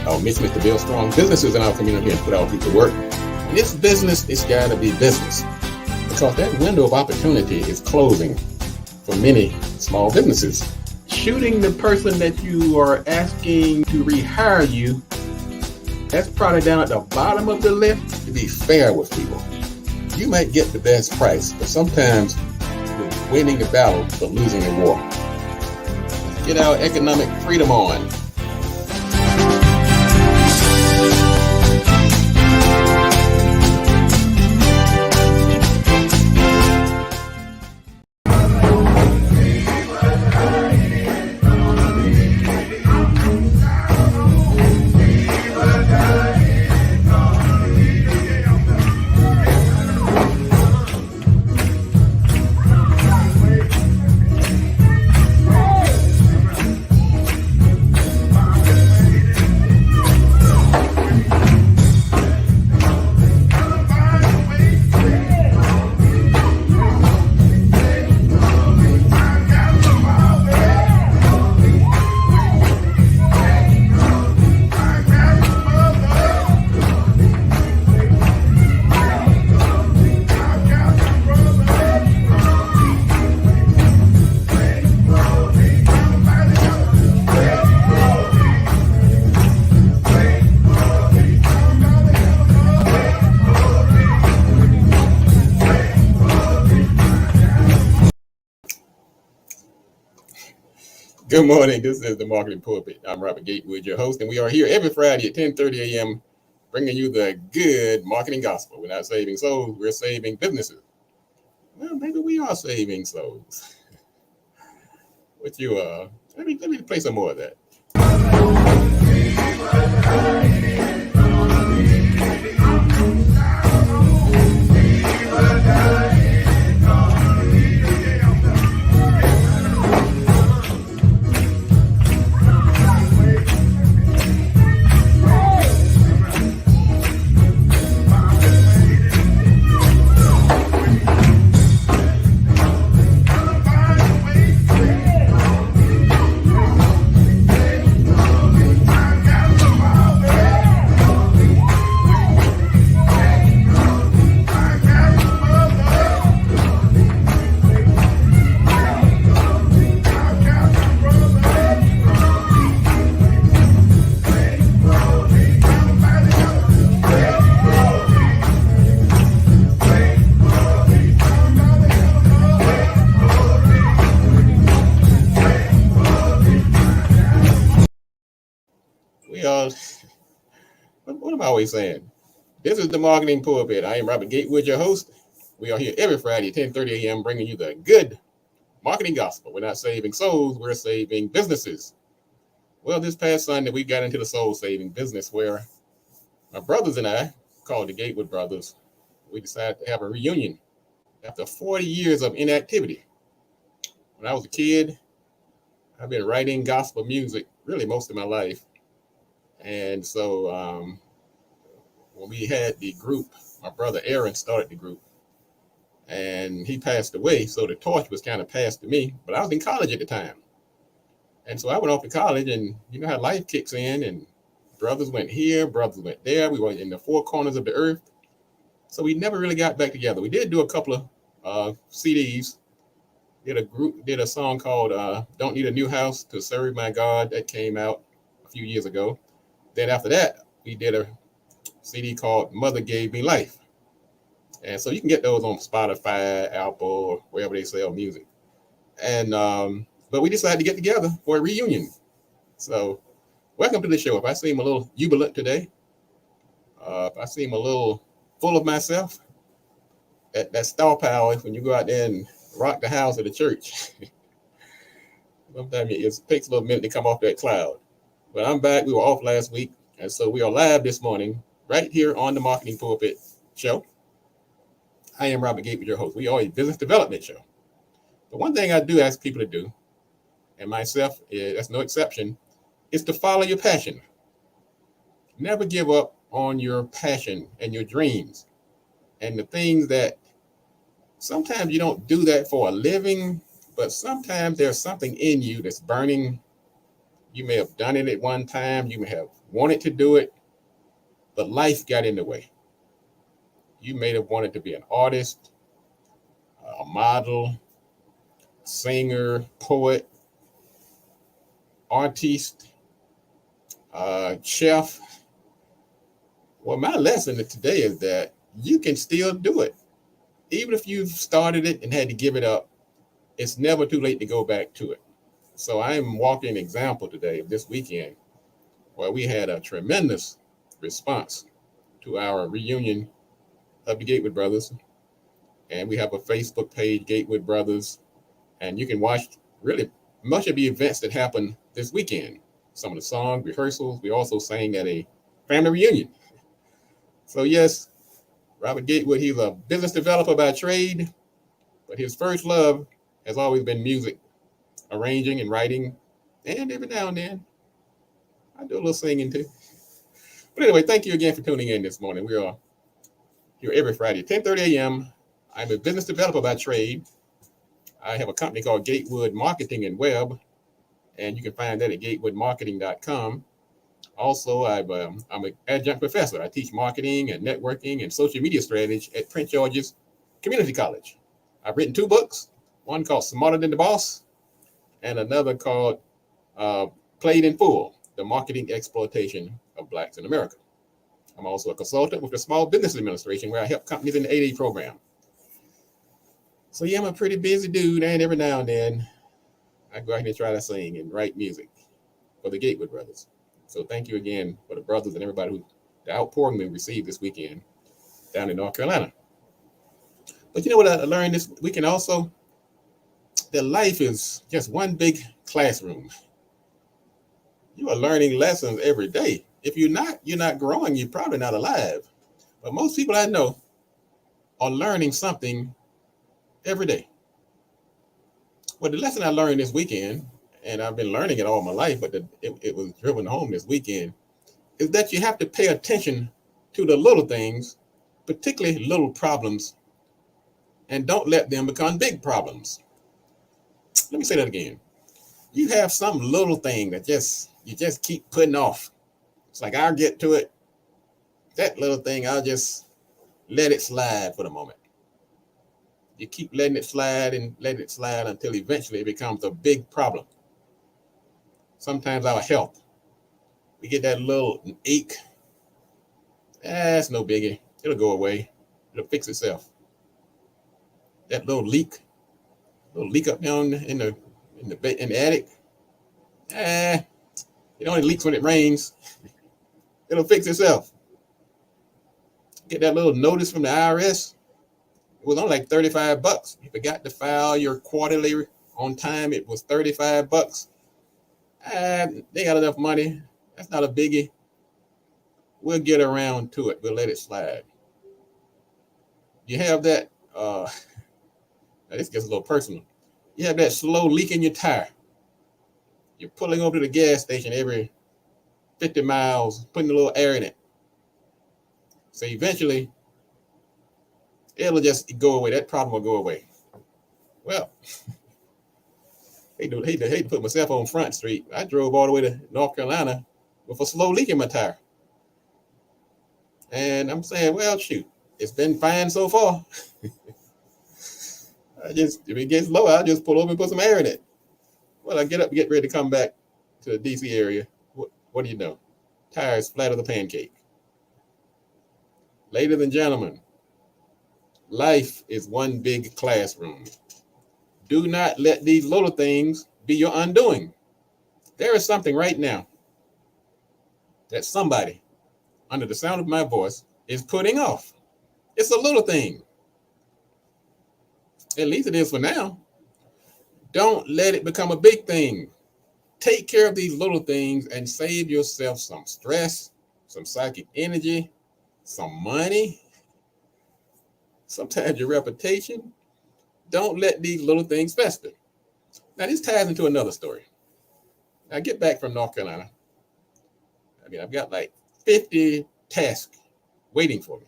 Our mission is to build strong businesses in our community and put our people to work. And this business, it's got to be business because that window of opportunity is closing for many small businesses. Shooting the person that you are asking to rehire you, that's probably down at the bottom of the list. To be fair with people, you might get the best price, but sometimes you're winning the battle but losing the war. Get our economic freedom on. Good morning. This is the Marketing Pulpit. I'm Robert Gatewood, your host, and we are here every Friday at 10:30 a.m. bringing you the good marketing gospel. We're not saving souls, we're saving businesses. Well, maybe we are saving souls. What you let me play some more of that. What am I always saying? This is the Marketing Pulpit. I am Robert Gatewood, your host. We are here every Friday at 10:30 a.m. bringing you the good marketing gospel. We're not saving souls, we're saving businesses. Well, this past Sunday, we got into the soul-saving business where my brothers and I, called the Gatewood Brothers, we decided to have a reunion after 40 years of inactivity. When I was a kid, I've been writing gospel music really most of my life. And so when we had the group, my brother Aaron started the group and he passed away. So the torch was kind of passed to me, but I was in college at the time. And so I went off to college, and you know how life kicks in, and brothers went here, brothers went there. We were in the four corners of the earth. So we never really got back together. We did do a couple of CDs, did a song called Don't Need a New House to Serve My God that came out a few years ago. Then after that, we did a CD called Mother Gave Me Life. And so you can get those on Spotify, Apple, or wherever they sell music. And but we decided to get together for a reunion. So welcome to the show. If I seem a little jubilant today, if I seem a little full of myself, that star power when you go out there and rock the house of the church. Sometimes it takes a little minute to come off that cloud. But I'm back. We were off last week. And so we are live this morning right here on the Marketing Pulpit show. I am Robert Gatewood, your host. We are a business development show. But one thing I do ask people to do, and myself, that's no exception, is to follow your passion. Never give up on your passion and your dreams and the things that sometimes you don't do that for a living, but sometimes there's something in you that's burning You may have done it at one time. You may have wanted to do it, but life got in the way. You may have wanted to be an artist, a model, singer, poet, artiste, chef. Well, my lesson today is that you can still do it. Even if you've started it and had to give it up, it's never too late to go back to it. So I'm walking an example today of this weekend where we had a tremendous response to our reunion of the Gatewood Brothers. And we have a Facebook page, Gatewood Brothers, and you can watch really much of the events that happened this weekend. Some of the song rehearsals. We also sang at a family reunion. So yes, Robert Gatewood, he's a business developer by trade, but his first love has always been music, arranging and writing, and every now and then I do a little singing too. But anyway, thank you again for tuning in this morning. We are here every Friday at 10:30 a.m. I'm a business developer by trade. I have a company called Gatewood Marketing and Web, and you can find that at gatewoodmarketing.com. Also, I'm an adjunct professor. I teach marketing and networking and social media strategy at Prince George's Community College. I've written 2 books, one called Smarter Than the Boss and another called Played in Full, The Marketing Exploitation of Blacks in America. I'm also a consultant with the Small Business Administration where I help companies in the 8A program. So yeah, I'm a pretty busy dude, and every now and then I go out here and try to sing and write music for the Gatewood Brothers. So thank you again for the brothers and everybody who the outpouring we received this weekend down in North Carolina. But you know what I learned this weekend also? That life is just one big classroom. You are learning lessons every day. If you're not growing, you're probably not alive. But most people I know are learning something every day. Well, the lesson I learned this weekend, and I've been learning it all my life, but it was driven home this weekend, is that you have to pay attention to the little things, particularly little problems, and don't let them become big problems. Let me say that again. You have some little thing that you just keep putting off. It's like I'll get to it. That little thing, I'll just let it slide for the moment. You keep letting it slide and letting it slide until eventually it becomes a big problem. Sometimes our health, we get that little ache. It's no biggie. It'll go away. It'll fix itself. That little leak up down in the attic. It only leaks when it rains. It'll fix itself. Get that little notice from the IRS. It was only like $35. You forgot to file your quarterly on time. It was $35. They got enough money. That's not a biggie. We'll get around to it. We'll let it slide. You have that. Now this gets a little personal. You have that slow leak in your tire. You're pulling over to the gas station every 50 miles, putting a little air in it. So eventually, it'll just go away. That problem will go away. Well, hate to put myself on Front Street. I drove all the way to North Carolina with a slow leak in my tire. And I'm saying, well, shoot, it's been fine so far. If it gets low, I'll just pull over and put some air in it. Well, I get up, get ready to come back to the DC area. What do you know? Tires flat as a pancake. Ladies and gentlemen, life is one big classroom. Do not let these little things be your undoing. There is something right now that somebody under the sound of my voice is putting off. It's a little thing. At least it is for now. Don't let it become a big thing. Take care of these little things and save yourself some stress, some psychic energy, some money, sometimes your reputation. Don't let these little things fester. Now, this ties into another story. I get back from North Carolina. I've got like 50 tasks waiting for me.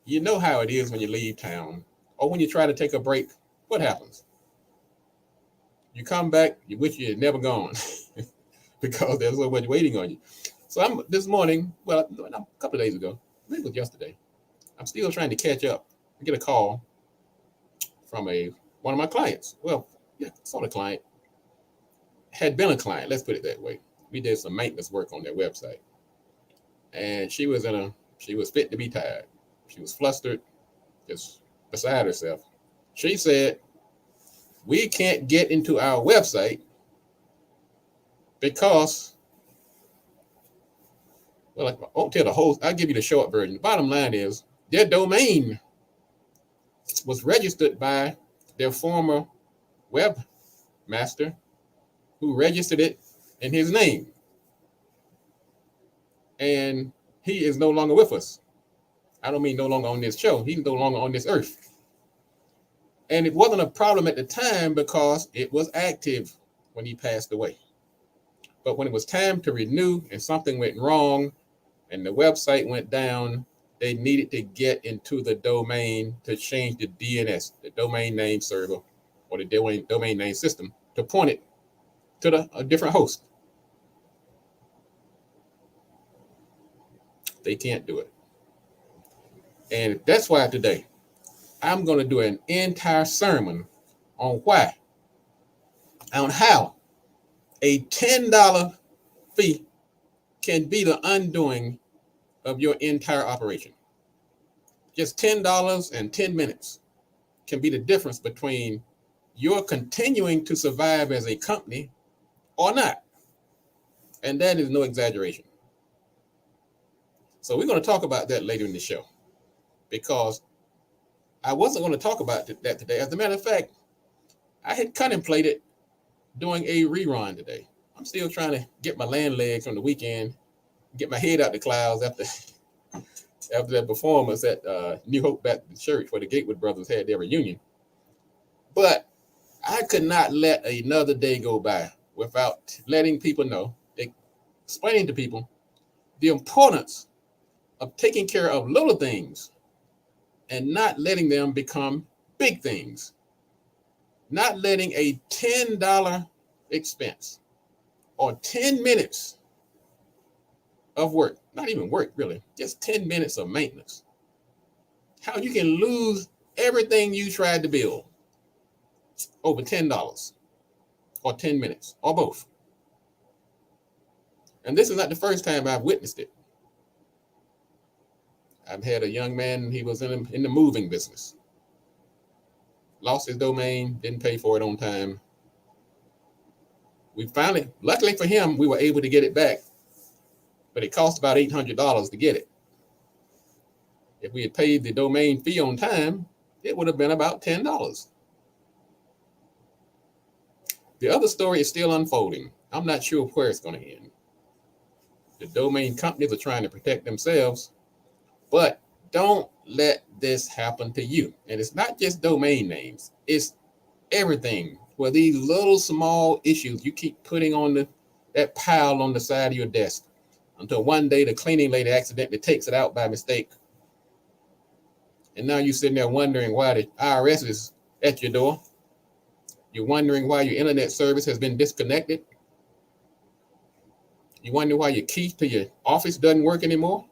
You know how it is when you leave town or when you try to take a break. What happens? You come back, you wish you had never gone. because there's so much waiting on you. So I'm this morning, well, a couple of days ago, maybe it was yesterday, I'm still trying to catch up. I get a call from one of my clients. Well, yeah, sort of client. Had been a client, let's put it that way. We did some maintenance work on their website. And she was fit to be tired. She was flustered, just beside herself. She said, we can't get into our website because, well, I won't tell the whole, I'll give you the short version. The bottom line is their domain was registered by their former webmaster who registered it in his name. And he is no longer with us. I don't mean no longer on this show. He's no longer on this earth. And it wasn't a problem at the time because it was active when he passed away. But when it was time to renew and something went wrong and the website went down, they needed to get into the domain to change the DNS, the domain name server, or the domain name system, to point it to a different host. They can't do it. And that's why today I'm going to do an entire sermon on how a $10 fee can be the undoing of your entire operation. Just $10 and 10 minutes can be the difference between your continuing to survive as a company or not. And that is no exaggeration. So we're going to talk about that later in the show, because I wasn't going to talk about that today. As a matter of fact, I had contemplated doing a rerun today. I'm still trying to get my land legs from the weekend, get my head out the clouds after that performance at New Hope Baptist Church where the Gatewood brothers had their reunion. But I could not let another day go by without letting people know, explaining to people the importance of taking care of little things and not letting them become big things. Not letting a $10 expense or 10 minutes of work, not even work really, just 10 minutes of maintenance, how you can lose everything you tried to build over $10 or 10 minutes or both. And this is not the first time I've witnessed it. I've had a young man, he was in the moving business. Lost his domain, didn't pay for it on time. We finally, luckily for him, we were able to get it back, but it cost about $800 to get it. If we had paid the domain fee on time, it would have been about $10. The other story is still unfolding. I'm not sure where it's going to end. The domain companies are trying to protect themselves, but don't let this happen to you. And it's not just domain names. It's everything. Where these little small issues you keep putting on that pile on the side of your desk until one day the cleaning lady accidentally takes it out by mistake. And now you're sitting there wondering why the IRS is at your door. You're wondering why your internet service has been disconnected. You wonder why your key to your office doesn't work anymore.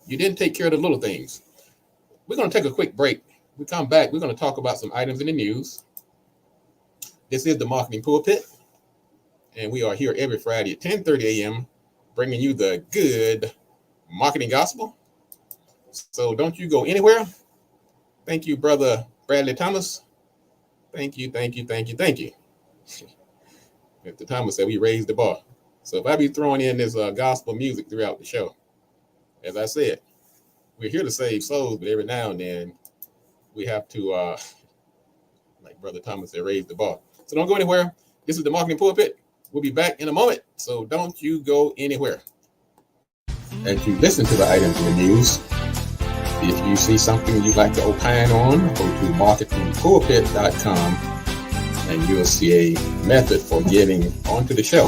You didn't take care of the little things. We're going to take a quick break. We come back, we're going to talk about some items in the news. This is the Marketing Pulpit, and we are here every Friday at 10:30 a.m. bringing you the good marketing gospel. So don't you go anywhere. Thank you, Brother Bradley Thomas. Thank you. Mr. Thomas said we raised the bar. So if I be throwing in this gospel music throughout the show, as I said, we're here to save souls, but every now and then we have to, like Brother Thomas said, raise the bar. So don't go anywhere. This is the Marketing Pulpit. We'll be back in a moment, so don't you go anywhere. As you listen to the items in the news, if you see something you'd like to opine on, go to marketingpulpit.com and you'll see a method for getting onto the show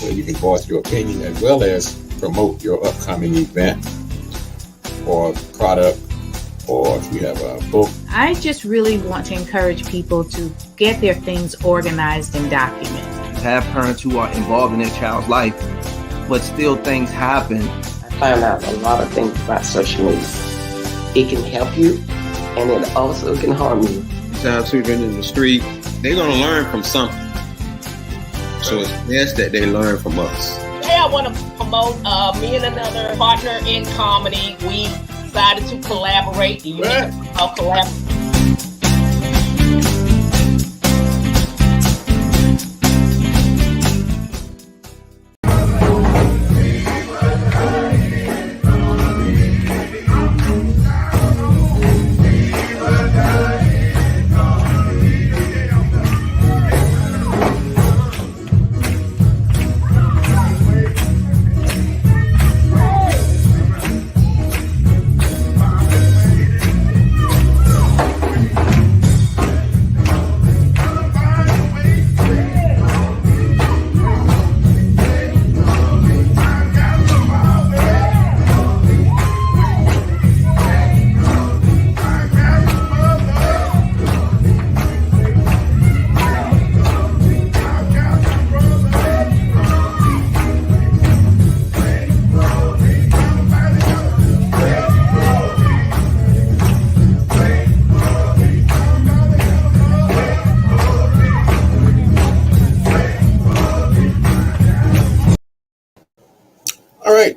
where you can voice your opinion as well as promote your upcoming event or product, or if you have a book. I just really want to encourage people to get their things organized and documented. have parents who are involved in their child's life, but still things happen. I found out a lot of things about social media. It can help you, and it also can harm you. Sometimes children in the street, they're going to learn from something. So it's best that they learn from us. Hey, I want to promote me and another partner in comedy. We decided to collaborate. Do you know about collaborate?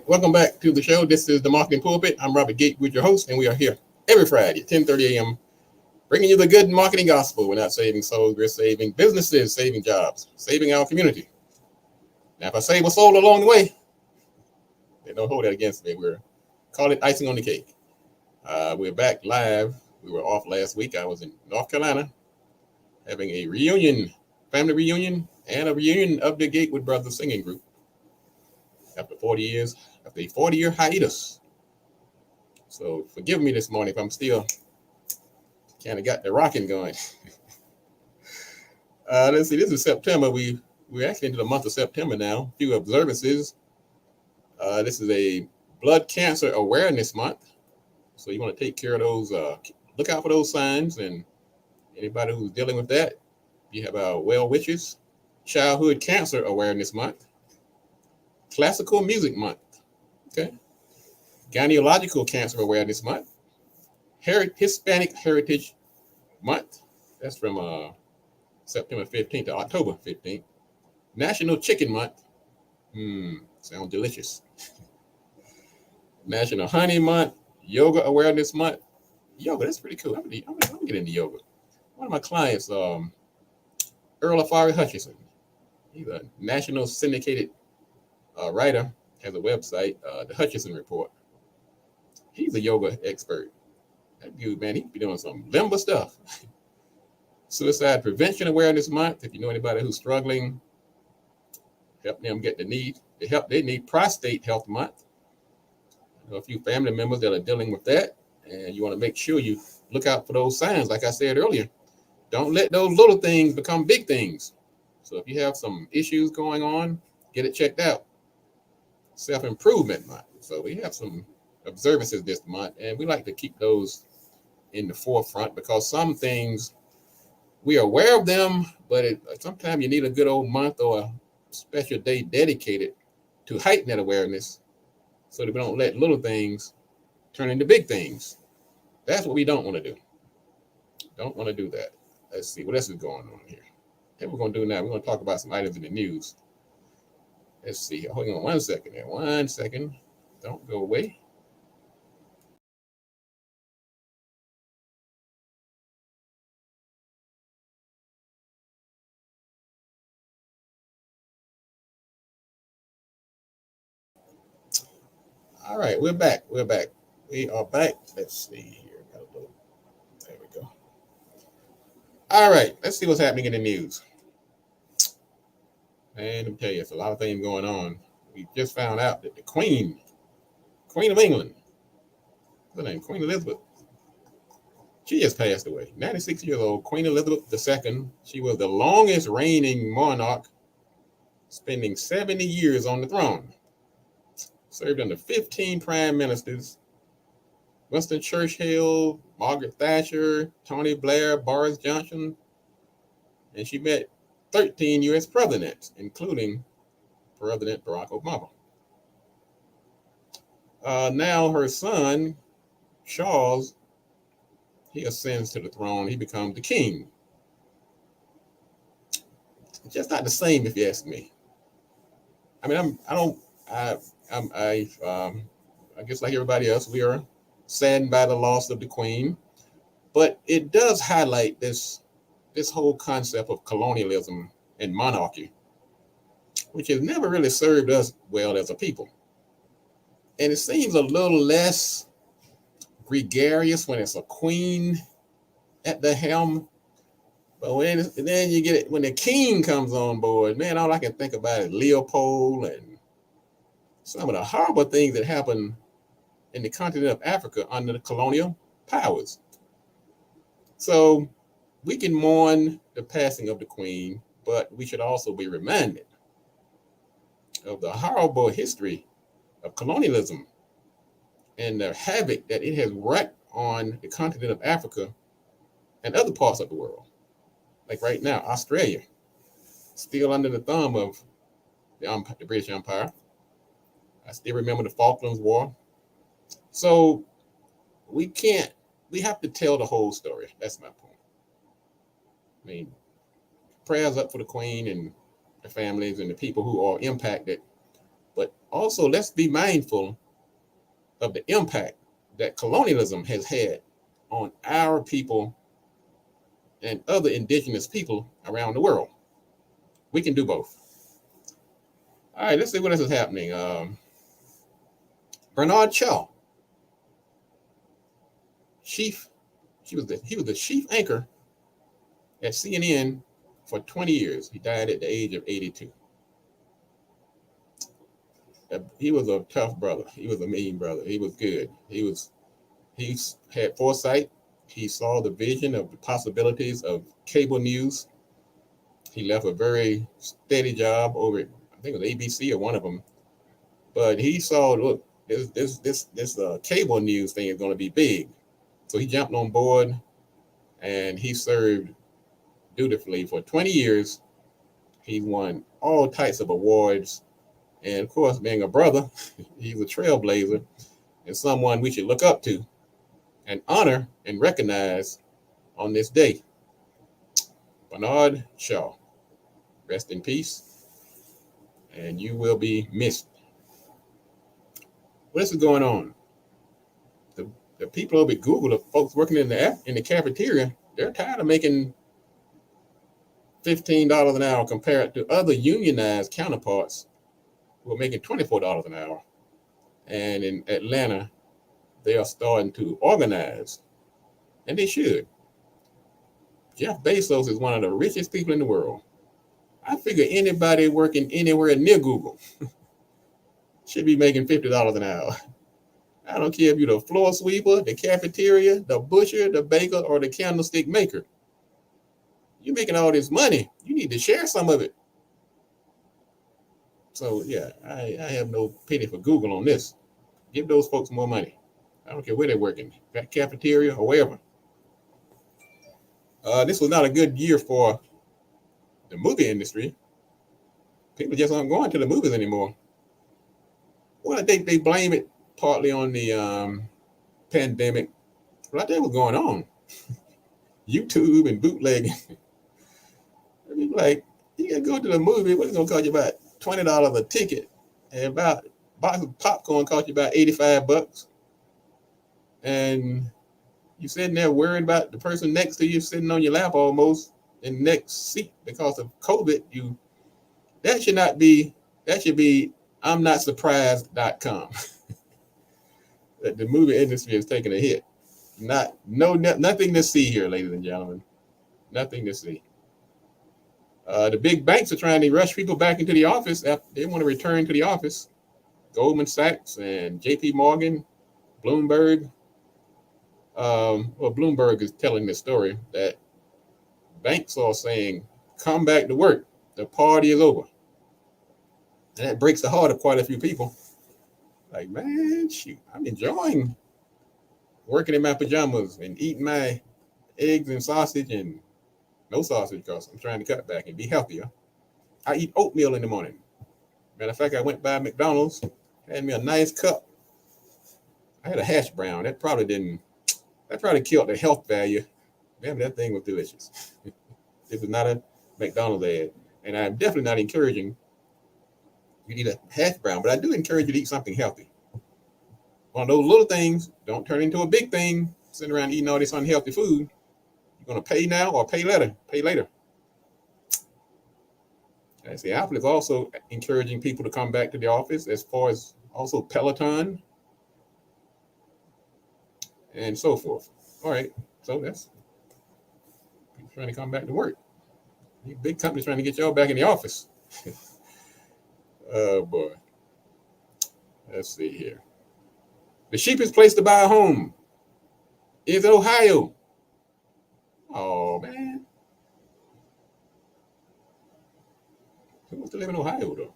Welcome back to the show. This is the Marketing Pulpit. I'm Robert Gatewood, your host, and we are here every Friday, 10:30 a.m., bringing you the good marketing gospel. We're not saving souls, we're saving businesses, saving jobs, saving our community. Now, if I save a soul along the way, then don't hold that against me. We're call it icing on the cake. We're back live. We were off last week. I was in North Carolina having a reunion, family reunion, and a reunion of the Gatewood Brothers singing group. After 40 years, after a 40-year hiatus. So forgive me this morning if I'm still kind of got the rocking going. Let's see, this is September. We're actually into the month of September now. A few observances. This is a blood cancer awareness month. So you want to take care of those, look out for those signs, and anybody who's dealing with that, you have our well wishes. Childhood Cancer Awareness Month. Classical Music Month, okay? Gynecological Cancer Awareness Month. Hispanic Heritage Month. That's from September 15th to October 15th. National Chicken Month. Sounds delicious. National Honey Month. Yoga Awareness Month. Yoga, that's pretty cool. I'm gonna get into yoga. One of my clients, Earl Afari Hutchinson. He's a national syndicated writer, has a website, the Hutchinson Report. He's a yoga expert. That dude, man, he be doing some limber stuff. Suicide Prevention Awareness Month. If you know anybody who's struggling, help them get the help they need. Prostate Health Month. I know a few family members that are dealing with that, and you want to make sure you look out for those signs. Like I said earlier, don't let those little things become big things. So if you have some issues going on, get it checked out. Self-Improvement Month. So we have some observances this month, and we like to keep those in the forefront because some things we are aware of them, but sometimes you need a good old month or a special day dedicated to heighten that awareness so that we don't let little things turn into big things. That's what we don't want to do. Don't want to do that. Let's see what else is going on here. What we're going to do now, we're going to talk about some items in the news. Let's see. Hold on 1 second there. 1 second. Don't go away. All right, we're back. We are back. Let's see here. There we go. All right, let's see what's happening in the news. And let me tell you, it's a lot of things going on. We just found out that the Queen of England, what's her name? Queen Elizabeth. She just passed away. 96 years old, Queen Elizabeth II. She was the longest reigning monarch, spending 70 years on the throne. Served under 15 prime ministers: Winston Churchill, Margaret Thatcher, Tony Blair, Boris Johnson. And she met 13 U.S. presidents, including President Barack Obama. Now her son, Charles, he ascends to the throne. He becomes the king. It's just not the same, if you ask me. I mean, I guess like everybody else, we are saddened by the loss of the Queen, but it does highlight this whole concept of colonialism and monarchy, which has never really served us well as a people. And it seems a little less gregarious when it's a queen at the helm. But then you get it when the king comes on board, man, all I can think about is Leopold and some of the horrible things that happened in the continent of Africa under the colonial powers. So we can mourn the passing of the Queen, but we should also be reminded of the horrible history of colonialism and the havoc that it has wreaked on the continent of Africa and other parts of the world. Like right now, Australia, still under the thumb of the British Empire. I still remember the Falklands War. So we have to tell the whole story. That's my point. I mean, prayers up for the Queen and the families and the people who are impacted. But also let's be mindful of the impact that colonialism has had on our people and other indigenous people around the world. We can do both. All right, let's see what else is happening. Bernard Shaw, he was the chief anchor at CNN for 20 years. He died at the age of 82. He was a tough brother. He was a mean brother. He was good. He had foresight. He saw the vision of the possibilities of cable news. He left a very steady job over at, I think it was ABC or one of them. But he saw, look, this cable news thing is going to be big. So he jumped on board and he served dutifully for 20 years. He won all types of awards. And of course, being a brother, he's a trailblazer and someone we should look up to and honor and recognize on this day. Bernard Shaw, rest in peace, and you will be missed. What else is going on? The people over at Google, the folks working in the cafeteria, they're tired of making $15 an hour compared to other unionized counterparts who are making $24 an hour. And in Atlanta, they are starting to organize, and they should. Jeff Bezos is one of the richest people in the world. I figure anybody working anywhere near Google should be making $50 an hour. I don't care if you're the floor sweeper, the cafeteria, the butcher, the baker, or the candlestick maker. You're making all this money. You need to share some of it. So yeah, I have no pity for Google on this. Give those folks more money. I don't care where they're working, cafeteria or wherever. This was not a good year for the movie industry. People just aren't going to the movies anymore. Well, they blame it partly on the pandemic. But I think what's going on. YouTube and bootlegging. I mean, like, you can go to the movie, what's it going to cost you about $20 a ticket? And about a box of popcorn cost you about $85. And you're sitting there worried about the person next to you sitting on your lap almost in the next seat because of COVID. That should be I'm not surprised.com. That the movie industry is taking a hit. Nothing to see here, ladies and gentlemen. Nothing to see. The big banks are trying to rush people back into the office after they want to return to the office. Goldman Sachs and JP Morgan, Bloomberg. Bloomberg is telling this story that banks are saying, come back to work. The party is over. And that breaks the heart of quite a few people. Like, man, shoot, I'm enjoying working in my pajamas and eating my eggs and sausage and No sausage because I'm trying to cut back and be healthier. I eat oatmeal in the morning. Matter of fact, I went by McDonald's, had me a nice cup. I had a hash brown. That probably killed the health value. Damn, that thing was delicious. It was not a McDonald's ad. And I'm definitely not encouraging you to eat a hash brown, but I do encourage you to eat something healthy. One of those little things, don't turn into a big thing, sitting around eating all this unhealthy food. You're going to pay now or pay later. Pay later. I see Apple is also encouraging people to come back to the office, as far as also Peloton and so forth. All right, so that's people trying to come back to work. These big companies trying to get y'all back in the office. Oh boy. Let's see here. The cheapest place to buy a home is Ohio. Oh man. Who wants to live in Ohio though?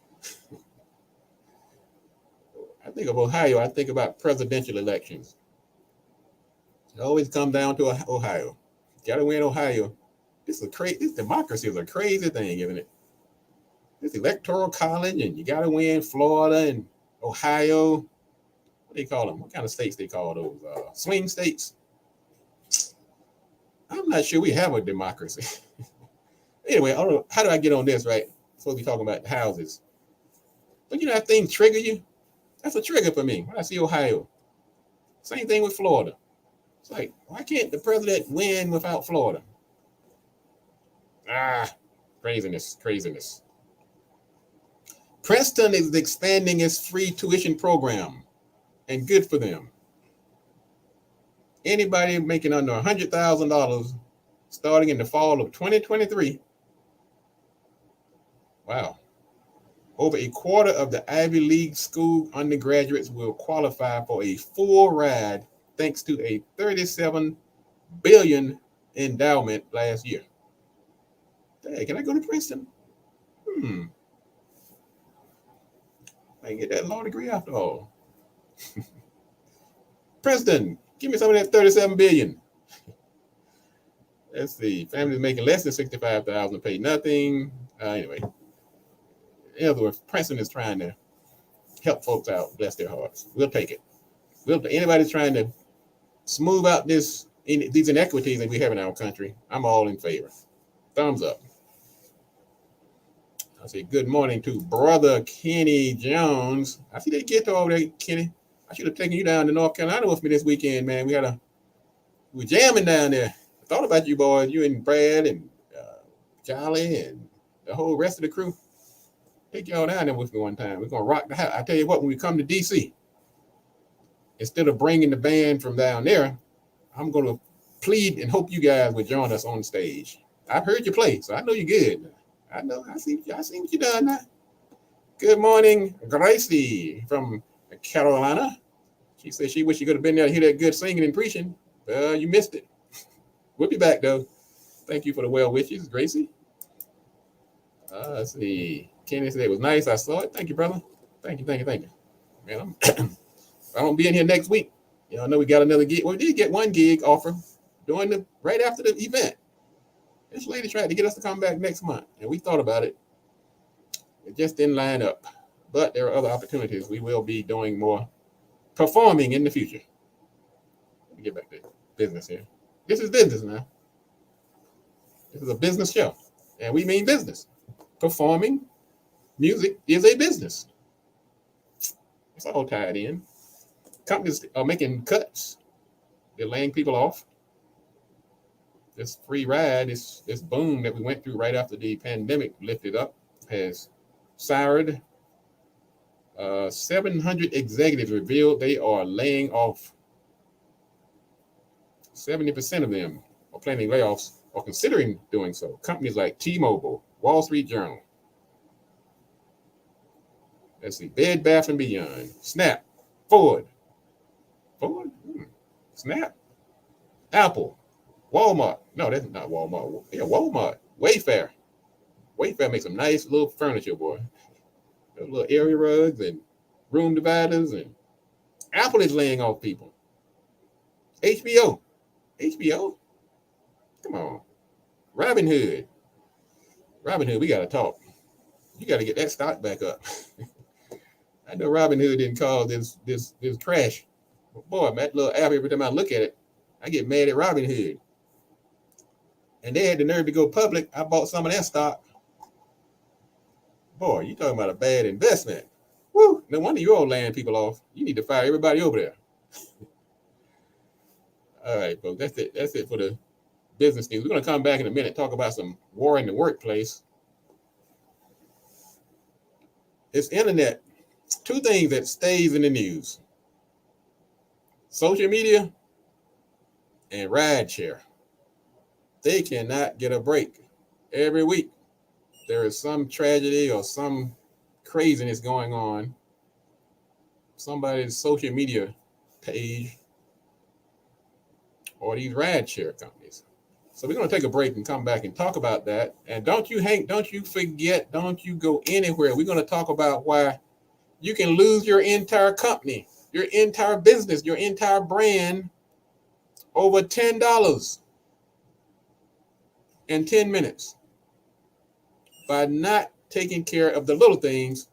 I think of Ohio, I think about presidential elections. It always comes down to Ohio. Gotta win Ohio. This democracy is a crazy thing, isn't it? This electoral college, and you gotta win Florida and Ohio. What do they call them? What kind of states they call those? Swing states? I'm not sure we have a democracy. Anyway, how do I get on this, right? Supposed to be talking about houses. But you know that thing trigger you? That's a trigger for me when I see Ohio. Same thing with Florida. It's like, why can't the president win without Florida? Craziness. Princeton is expanding its free tuition program, and good for them. Anybody making under $100,000 starting in the fall of 2023. Wow. Over a quarter of the Ivy League school undergraduates will qualify for a full ride thanks to a $37 billion endowment last year. Hey, can I go to Princeton? I can get that law degree after all. Princeton, give me some of that $37 billion. Let's see. Families making less than $65,000 pay nothing. Anyway, in other words, Princeton is trying to help folks out. Bless their hearts. We'll take it. Anybody's trying to smooth out these inequities that we have in our country, I'm all in favor. Thumbs up. I say good morning to Brother Kenny Jones. I see they get to over there, Kenny. I should have taken you down to North Carolina with me this weekend, man. We were jamming down there. I thought about you boys, you and Brad and Charlie and the whole rest of the crew. Take y'all down there with me one time. We're gonna rock the house. I tell you what, when we come to DC, instead of bringing the band from down there, I'm gonna plead and hope you guys will join us on stage. I've heard you play, so I know you're good. I know. I see what you done now. Good morning, Gracie from Carolina. She said she wish she could have been there to hear that good singing and preaching. You missed it. We'll be back though. Thank you for the well wishes, Gracie. Let's see. Kenny said it was nice. I saw it. Thank you, brother. Thank you. Man, I won't be in here next week. I know we got another gig. Well, we did get one gig offer right after the event. This lady tried to get us to come back next month, and we thought about it. It just didn't line up. But there are other opportunities. We will be doing more performing in the future. Let me get back to business here. This is business now. This is a business show, and we mean business. Performing music is a business. It's all tied in. Companies are making cuts. They're laying people off. This free ride, this boom that we went through right after the pandemic lifted up has soured. 700 executives revealed they are laying off. 70% of them are planning layoffs or considering doing so. Companies like T-Mobile, Wall Street Journal. Let's see, Bed Bath & Beyond, Snap, Ford, Snap, Apple, Walmart. No, that's not Walmart. Yeah, Walmart. Wayfair. Wayfair makes some nice little furniture, boy. Those little area rugs and room dividers. And Apple is laying off people. HBO. Come on. Robinhood, we got to talk. You got to get that stock back up. I know Robinhood didn't cause this crash. But boy, that little app, every time I look at it, I get mad at Robinhood. And they had the nerve to go public. I bought some of that stock. Boy, you talking about a bad investment. Woo! No wonder you all laying people off. You need to fire everybody over there. All right, folks, that's it. That's it for the business news. We're going to come back in a minute, talk about some war in the workplace. It's internet. Two things that stays in the news: social media and rideshare. They cannot get a break. Every week, there is some tragedy or some craziness going on. Somebody's social media page or these rideshare companies. So we're going to take a break and come back and talk about that. And don't you forget, don't you go anywhere. We're going to talk about why you can lose your entire company, your entire business, your entire brand over $10 in 10 minutes by not taking care of the little things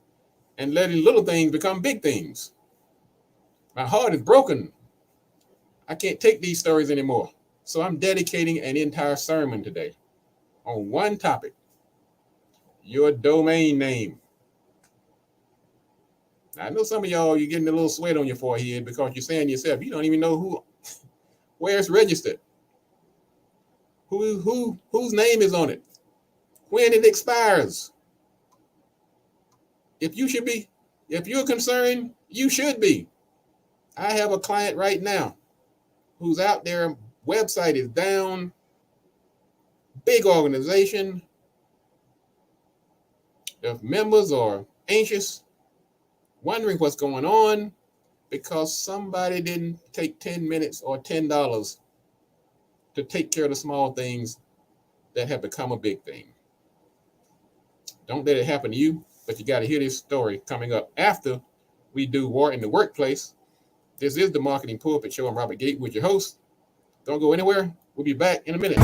and letting little things become big things. My heart is broken. I can't take these stories anymore. So I'm dedicating an entire sermon today on one topic: your domain name. Now, I know some of y'all, you're getting a little sweat on your forehead because you're saying to yourself, you don't even know where it's registered, whose name is on it, when it expires. If you're concerned, you should be. I have a client right now who's out there, website is down, big organization. The members are anxious, wondering what's going on because somebody didn't take 10 minutes or $10 to take care of the small things that have become a big thing. Don't let it happen to you, but you got to hear this story coming up after we do War in the Workplace. This is the Marketing Pulpit Show. I'm Robert Gatewood, your host. Don't go anywhere. We'll be back in a minute.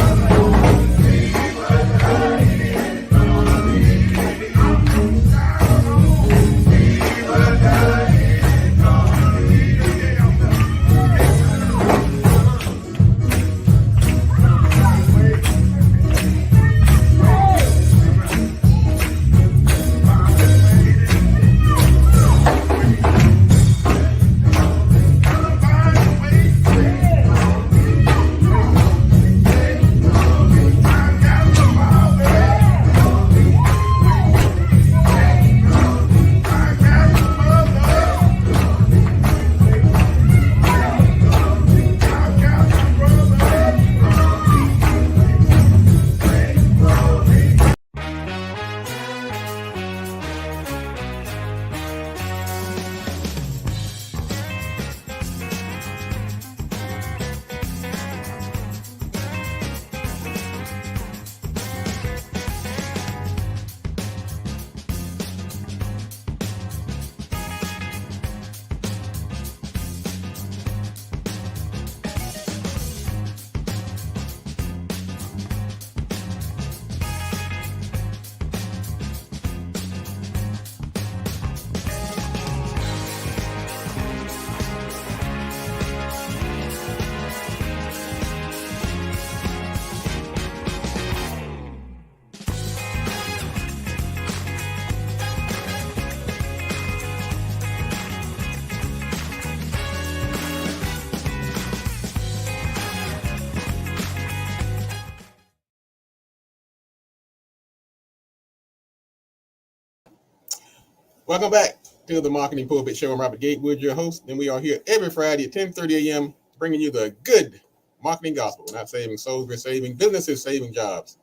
Welcome back to the Marketing Pulpit Show. I'm Robert Gatewood, your host, and we are here every Friday at 10:30 a.m. bringing you the good marketing gospel. We're not saving souls, we're saving businesses, saving jobs,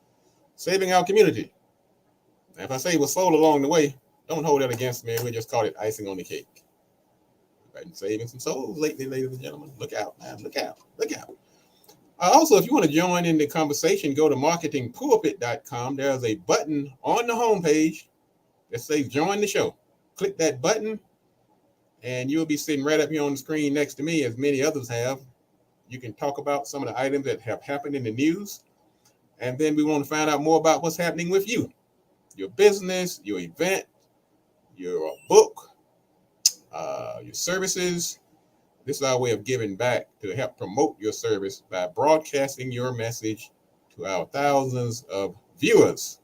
saving our community. And if I say was sold along the way, don't hold that against me. We just call it icing on the cake. We've been saving some souls lately, ladies and gentlemen. Look out, man. Look out. Look out. Also, if you want to join in the conversation, go to marketingpulpit.com. There's a button on the homepage that says join the show. Click that button, and you'll be sitting right up here on the screen next to me, as many others have. You can talk about some of the items that have happened in the news, And then we want to find out more about what's happening with you, your business, your event, your book, your services. This is our way of giving back to help promote your service by broadcasting your message to our thousands of viewers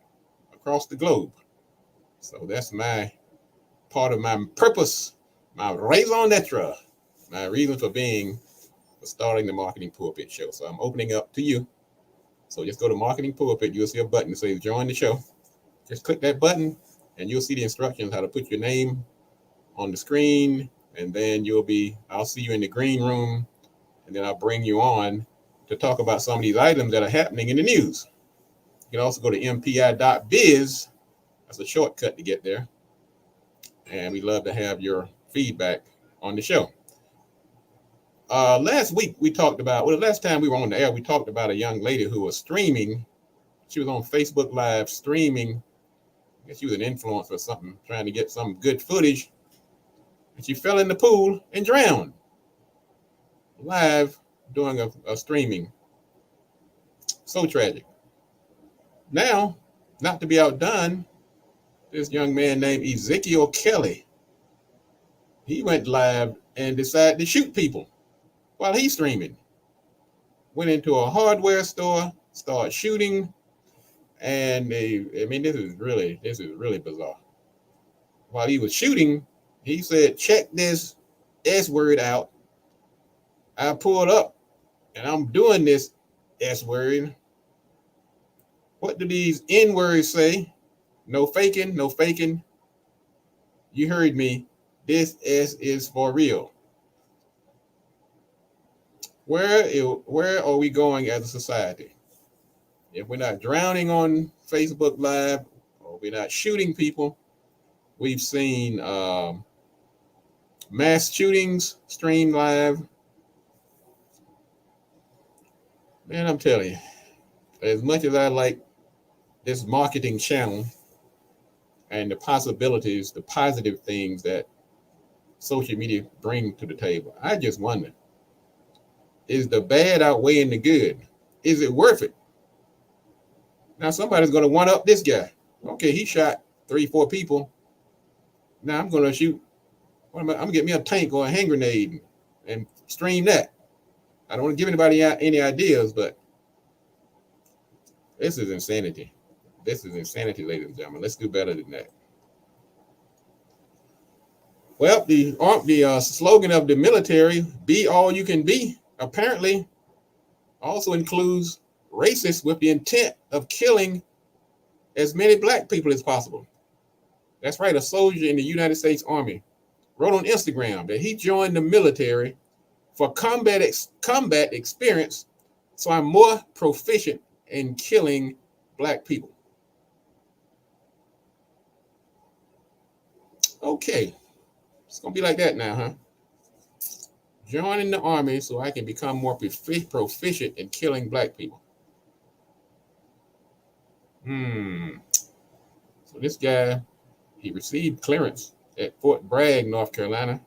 across the globe. So that's my part of my purpose, my raison d'etre, my reason for starting the Marketing Pulpit Show. So I'm opening up to you. So just go to Marketing Pulpit. You'll see a button that says join the show. Just click that button and you'll see the instructions how to put your name on the screen. And then I'll see you in the green room. And then I'll bring you on to talk about some of these items that are happening in the news. You can also go to mpi.biz. That's a shortcut to get there. And we love to have your feedback on the show. Last week we talked about, last time we were on the air, we talked about a young lady who was streaming. She was on Facebook Live streaming. I guess she was an influencer or something, trying to get some good footage. And she fell in the pool and drowned. Live doing a streaming. So tragic. Now, not to be outdone, this young man named Ezekiel Kelly, he went live and decided to shoot people while he's streaming. Went into a hardware store, started shooting, and this is really bizarre. While he was shooting, he said, "Check this S word out. I pulled up and I'm doing this S word. What do these N words say? No faking, no faking. You heard me. This S is for real." Where are we going as a society? If we're not drowning on Facebook Live or we're not shooting people, we've seen mass shootings streamed live. Man, I'm telling you, as much as I like this marketing channel and the possibilities, the positive things that social media bring to the table, I just wonder, is the bad outweighing the good? Is it worth it? Now somebody's going to one up this guy. Okay, he shot 3-4 people. Now I'm going to shoot. I'm going to get me a tank or a hand grenade and stream that. I don't want to give anybody any ideas, but this is insanity. This is insanity, ladies and gentlemen. Let's do better than that. Well, the slogan of the military, "Be all you can be," apparently also includes racists with the intent of killing as many black people as possible. That's right. A soldier in the United States Army wrote on Instagram that he joined the military for combat experience, so I'm more proficient in killing black people. Okay, it's gonna be like that now, huh? Joining the army so I can become more proficient in killing black people. So this guy, he received clearance at Fort Bragg, North Carolina.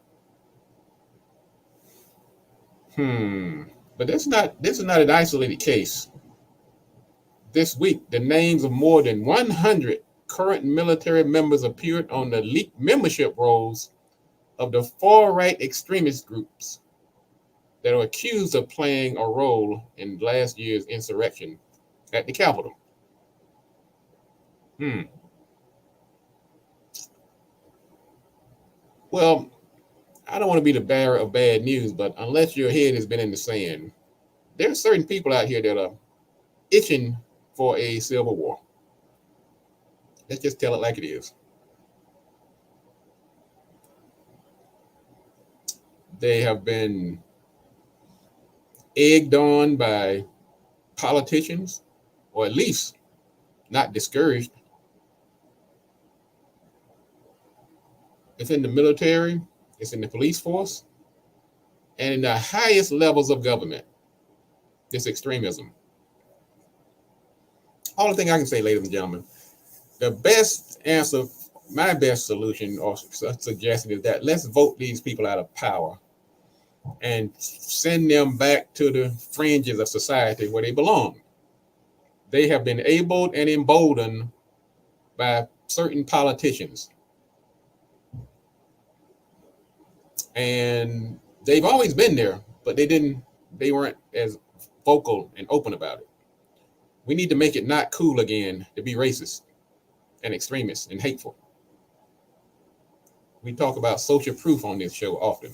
But this is not an isolated case. This week, the names of more than 100 current military members appeared on the leaked membership rolls of the far-right extremist groups that are accused of playing a role in last year's insurrection at the Capitol. Well, I don't want to be the bearer of bad news, but unless your head has been in the sand, there are certain people out here that are itching for a civil war. Let's just tell it like it is. They have been egged on by politicians, or at least not discouraged. It's in the military, it's in the police force, and in the highest levels of government, this extremism. All the thing I can say, ladies and gentlemen, the best answer, my best solution or suggestion is that let's vote these people out of power and send them back to the fringes of society where they belong. They have been abled and emboldened by certain politicians. And they've always been there, but they weren't as vocal and open about it. We need to make it not cool again to be racist and extremist and hateful. We talk about social proof on this show often.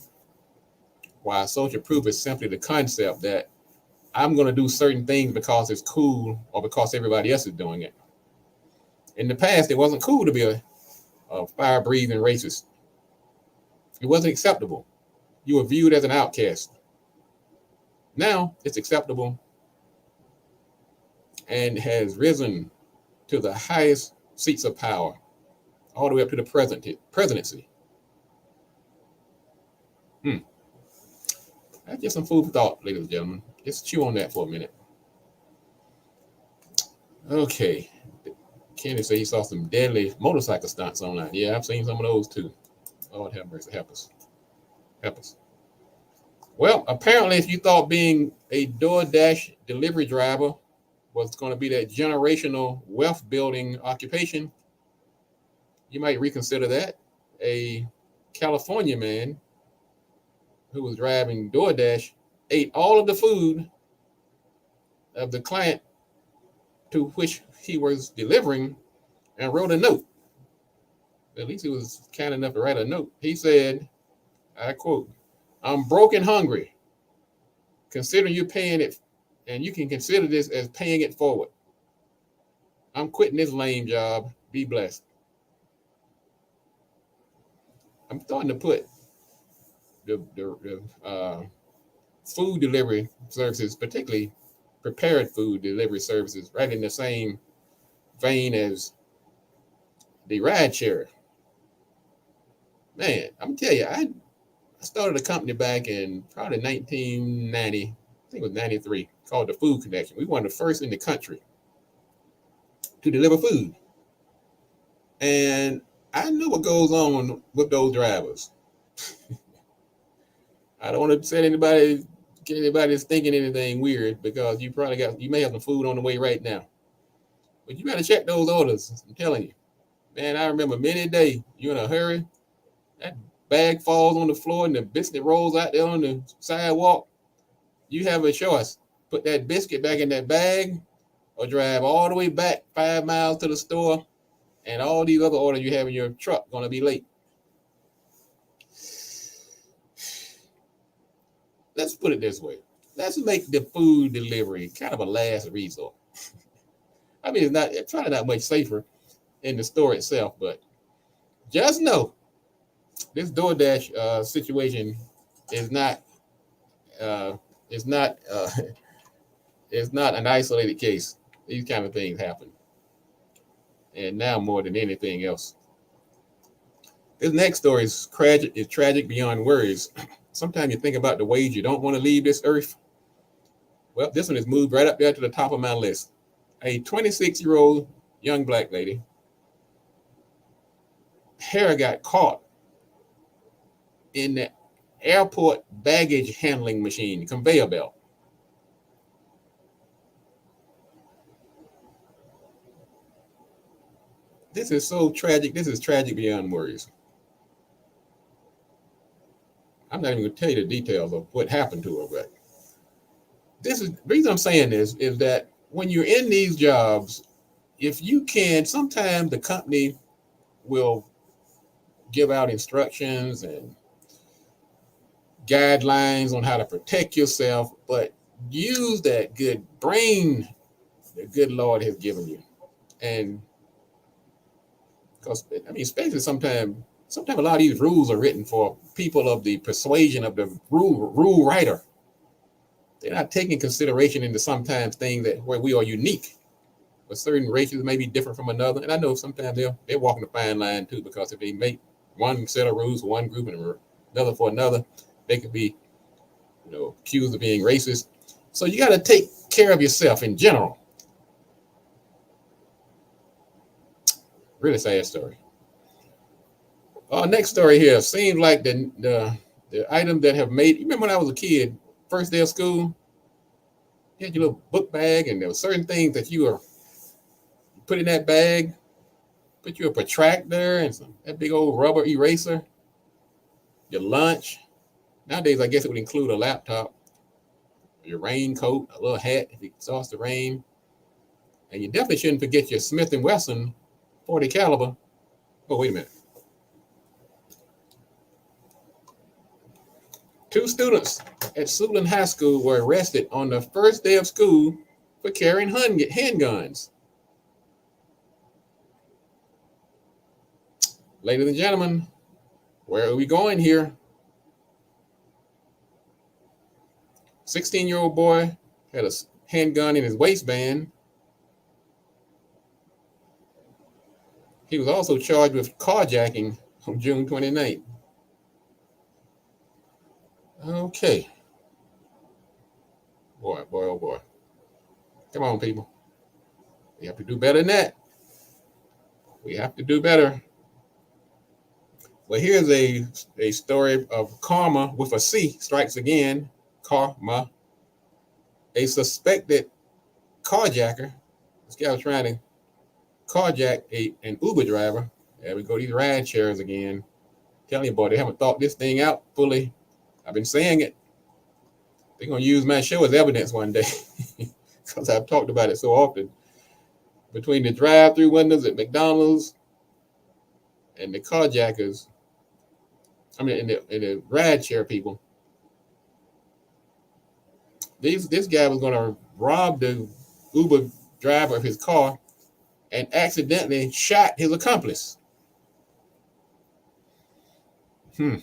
Why social proof is simply the concept that I'm going to do certain things because it's cool or because everybody else is doing it. In the past, it wasn't cool to be a fire-breathing racist. It wasn't acceptable. You were viewed as an outcast. Now it's acceptable and has risen to the highest seats of power, all the way up to the presidency. That's just some food for thought, ladies and gentlemen. Just chew on that for a minute. Okay. Kenny said he saw some deadly motorcycle stunts online. Yeah, I've seen some of those too. Lord have mercy. Help us. Help us. Well, apparently, if you thought being a DoorDash delivery driver was going to be that generational wealth building occupation, you might reconsider that. A California man who was driving DoorDash ate all of the food of the client to which he was delivering and wrote a note. At least he was kind enough to write a note. He said, I quote, "I'm broke and hungry. Considering you paying it, and you can consider this as paying it forward. I'm quitting this lame job. Be blessed." I'm starting to put the food delivery services, particularly prepared food delivery services, right in the same vein as the ride share. Man, I'm gonna tell you, I started a company back in probably 1990, I think it was 93, called the Food Connection. We were one of the first in the country to deliver food. And I know what goes on with those drivers. I don't want to say anybody's thinking anything weird, because you may have some food on the way right now. But you better check those orders. I'm telling you. Man, I remember many a day, you're in a hurry, that bag falls on the floor and the biscuit rolls out there on the sidewalk. You have a choice. Put that biscuit back in that bag or drive all the way back 5 miles to the store, and all these other orders you have in your truck going to be late. Let's put it this way. Let's make the food delivery kind of a last resort. I mean, it's probably not much safer in the store itself, but just know this DoorDash situation is not an isolated case. These kind of things happen, and now more than anything else. This next story is tragic beyond words. Sometimes you think about the ways you don't want to leave this earth. Well, this one has moved right up there to the top of my list. A 26-year-old young black lady, hair got caught in the airport baggage handling machine, conveyor belt. This is so tragic. This is tragic beyond words. I'm not even going to tell you the details of what happened to her, but the reason I'm saying this is that when you're in these jobs, if you can, sometimes the company will give out instructions and guidelines on how to protect yourself, but use that good brain the good Lord has given you. And because, I mean, especially sometimes a lot of these rules are written for people of the persuasion of the rule writer. They're not taking consideration into sometimes things where we are unique, but certain races may be different from another. And I know sometimes they're walking a fine line too, because if they make one set of rules for one group and another for another, they could be, accused of being racist. So you got to take care of yourself in general. Really sad story. Next story here. Seems like the items that have made. You remember when I was a kid, first day of school, you had your little book bag, and there were certain things that you were put in that bag, put you a protractor and that big old rubber eraser, your lunch. Nowadays, I guess it would include a laptop, your raincoat, a little hat if it starts to rain. And you definitely shouldn't forget your Smith & Wesson 40 caliber. Oh, wait a minute. 2 students at Suitland High School were arrested on the first day of school for carrying handguns. Ladies and gentlemen, where are we going here? 16-year-old boy had a handgun in his waistband. He was also charged with carjacking on June 29th. Okay. Boy, oh boy. Come on, people. We have to do better than that. We have to do better. Well, here's a story of karma with a C, strikes again. Karma. A suspected carjacker. This guy was trying to carjack an Uber driver. There we go, these ride shares again. Telling you, boy, they haven't thought this thing out fully. I've been saying it. They're going to use my show as evidence one day because I've talked about it so often. Between the drive-through windows at McDonald's and the carjackers, and the ride share people. This guy was going to rob the Uber driver of his car and accidentally shot his accomplice. Of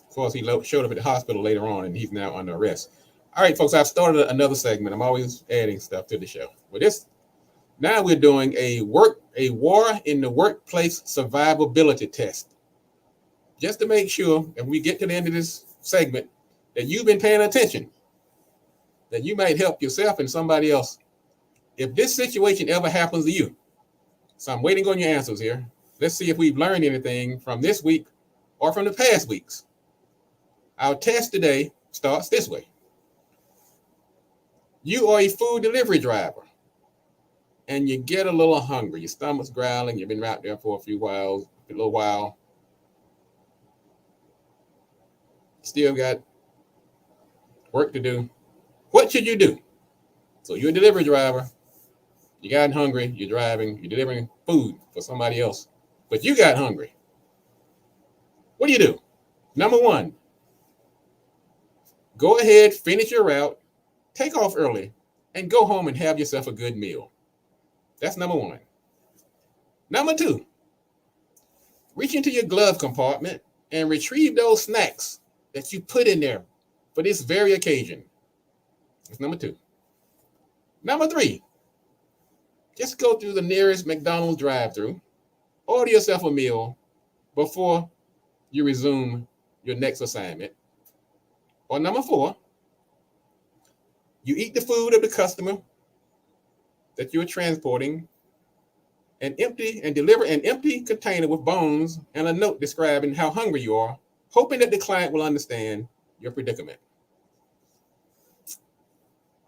course, he showed up at the hospital later on, and he's now under arrest. All right, folks, I've started another segment. I'm always adding stuff to the show. Well, now we're doing a war in the workplace survivability test. Just to make sure, if we get to the end of this segment, that you've been paying attention, that you might help yourself and somebody else if this situation ever happens to you. So I'm waiting on your answers here. Let's see if we've learned anything from this week or from the past weeks. Our test today starts this way. You are a food delivery driver and you get a little hungry. Your stomach's growling. You've been out there for a little while. Still got work to do. What should you do? So you're a delivery driver. You got hungry. You're driving. You're delivering food for somebody else. But you got hungry. What do? Number 1, go ahead, finish your route, take off early, and go home and have yourself a good meal. That's number 1. Number 2, reach into your glove compartment and retrieve those snacks that you put in there for this very occasion. That's number 2. Number 3, just go through the nearest McDonald's drive-thru, order yourself a meal before you resume your next assignment. Or number 4, you eat the food of the customer that you're transporting and deliver an empty container with bones and a note describing how hungry you are, hoping that the client will understand your predicament.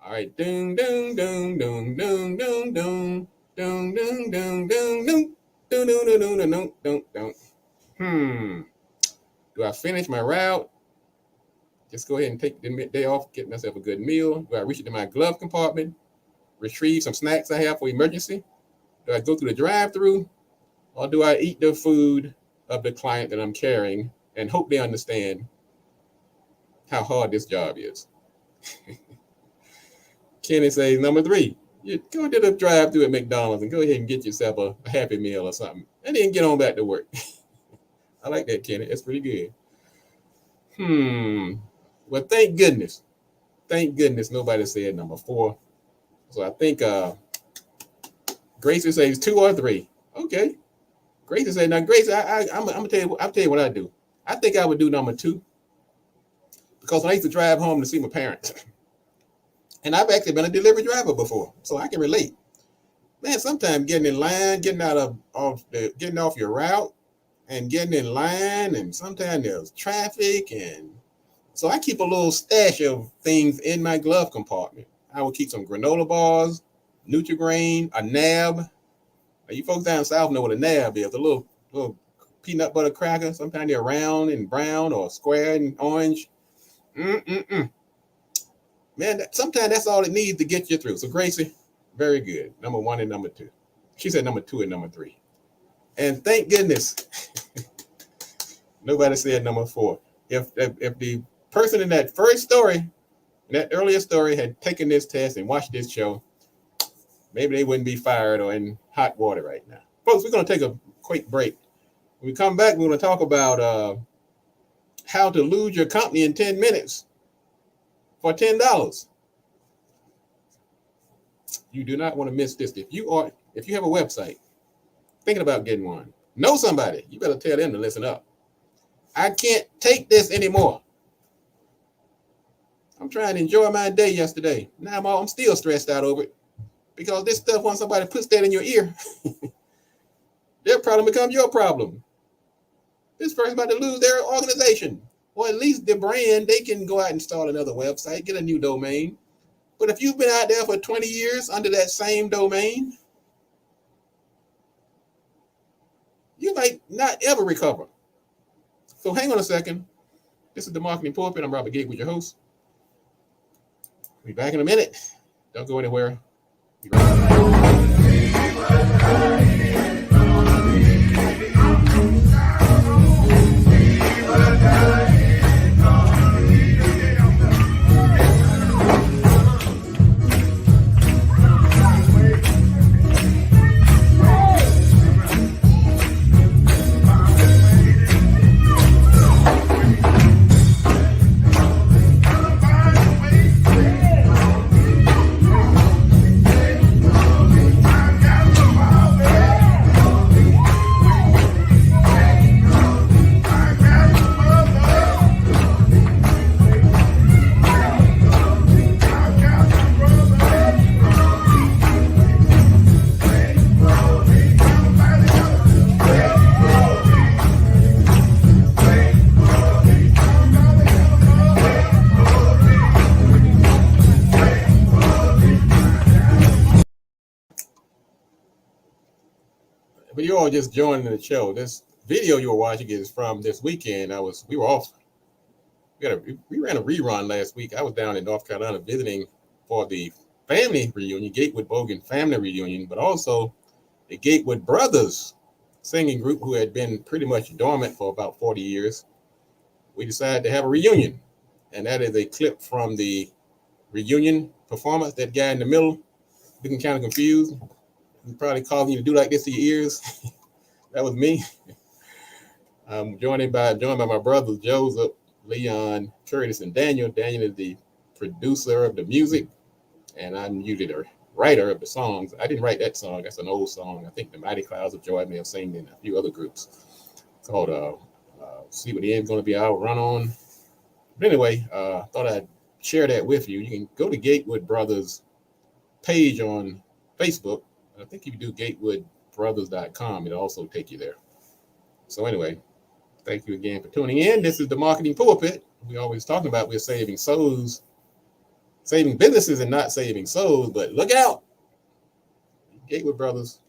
All right, ding, ding, ding, ding, ding, ding, ding, ding, ding, ding, ding, ding, ding, ding, ding, ding. Do I finish my route? Just go ahead and take the day off, get myself a good meal. Do I reach into my glove compartment, retrieve some snacks I have for emergency? Do I go through the drive-thru? Or do I eat the food of the client that I'm carrying and hope they understand how hard this job is? Kenny says, number 3, you go to the drive-thru at McDonald's and go ahead and get yourself a Happy Meal or something, and then get on back to work. I like that, Kenny. That's pretty good. Well, thank goodness nobody said number 4. So I think Gracie says 2 or 3. Okay. Gracie said, now Gracie, I'm gonna tell you what I do. I think I would do number 2. Because when I used to drive home to see my parents, and I've actually been a delivery driver before, so I can relate. Man, sometimes getting in line, getting off your route and getting in line, and sometimes there's traffic, and so I keep a little stash of things in my glove compartment. I will keep some granola bars, Nutri-Grain, a nab. Now, you folks down south know what a nab is. A little peanut butter cracker. Sometimes they're round and brown or square and orange. Man, sometimes that's all it needs to get you through. So Gracie, very good. Number 1 and number 2. She said number 2 and number 3. And thank goodness nobody said number 4. If the person in that first story, in that earlier story, had taken this test and watched this show, maybe they wouldn't be fired or in hot water right now. Folks, we're going to take a quick break. When we come back, we're going to talk about how to lose your company in 10 minutes for $10. You do not want to miss this. If you have a website, thinking about getting one, know somebody, you better tell them to listen up. I can't take this anymore. I'm trying to enjoy my day yesterday. Now I'm still stressed out over it because this stuff, once somebody puts that in your ear, their problem becomes your problem. This person's about to lose their organization, or at least the brand. They can go out and start another website, get a new domain. But if you've been out there for 20 years under that same domain, you might not ever recover. So hang on a second. This is the Marketing Pulpit. I'm Robert Gatewood, your host. We'll be back in a minute. Don't go anywhere. Be right back. But you all just joining the show. This video you were watching is from this weekend. We were off. We ran a rerun last week. I was down in North Carolina visiting for the family reunion, Gatewood Bogan family reunion, but also the Gatewood Brothers singing group who had been pretty much dormant for about 40 years. We decided to have a reunion, and that is a clip from the reunion performance. That guy in the middle looking kind of confused. He's probably causing you to do like this to your ears. That was me. I'm joined by my brothers, Joseph, Leon, Curtis, and Daniel. Daniel is the producer of the music, and I'm usually the writer of the songs. I didn't write that song. That's an old song. I think the Mighty Clouds of Joy may have sang in a few other groups. It's called See What the End's Going to Be. I'll run on. But anyway, thought I'd share that with you. You can go to Gatewood Brothers page on Facebook. I think if you do gatewoodbrothers.com, it'll also take you there. So anyway, thank you again for tuning in. This is the Marketing Pulpit. We always talking about we're saving souls, saving businesses and not saving souls, but look out. Gatewood Brothers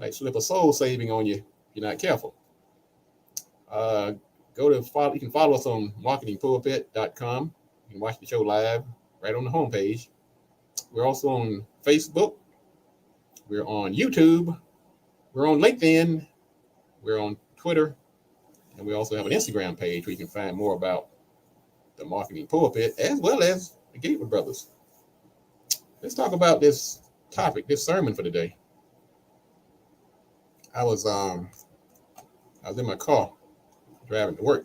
might slip a soul saving on you if you're not careful. You can follow us on marketingpulpit.com. You can watch the show live right on the homepage. We're also on Facebook. We're on YouTube. We're on LinkedIn. We're on Twitter. And we also have an Instagram page where you can find more about the Marketing Pulpit as well as the Gatewood Brothers. Let's talk about this topic, this sermon for today. I was in my car driving to work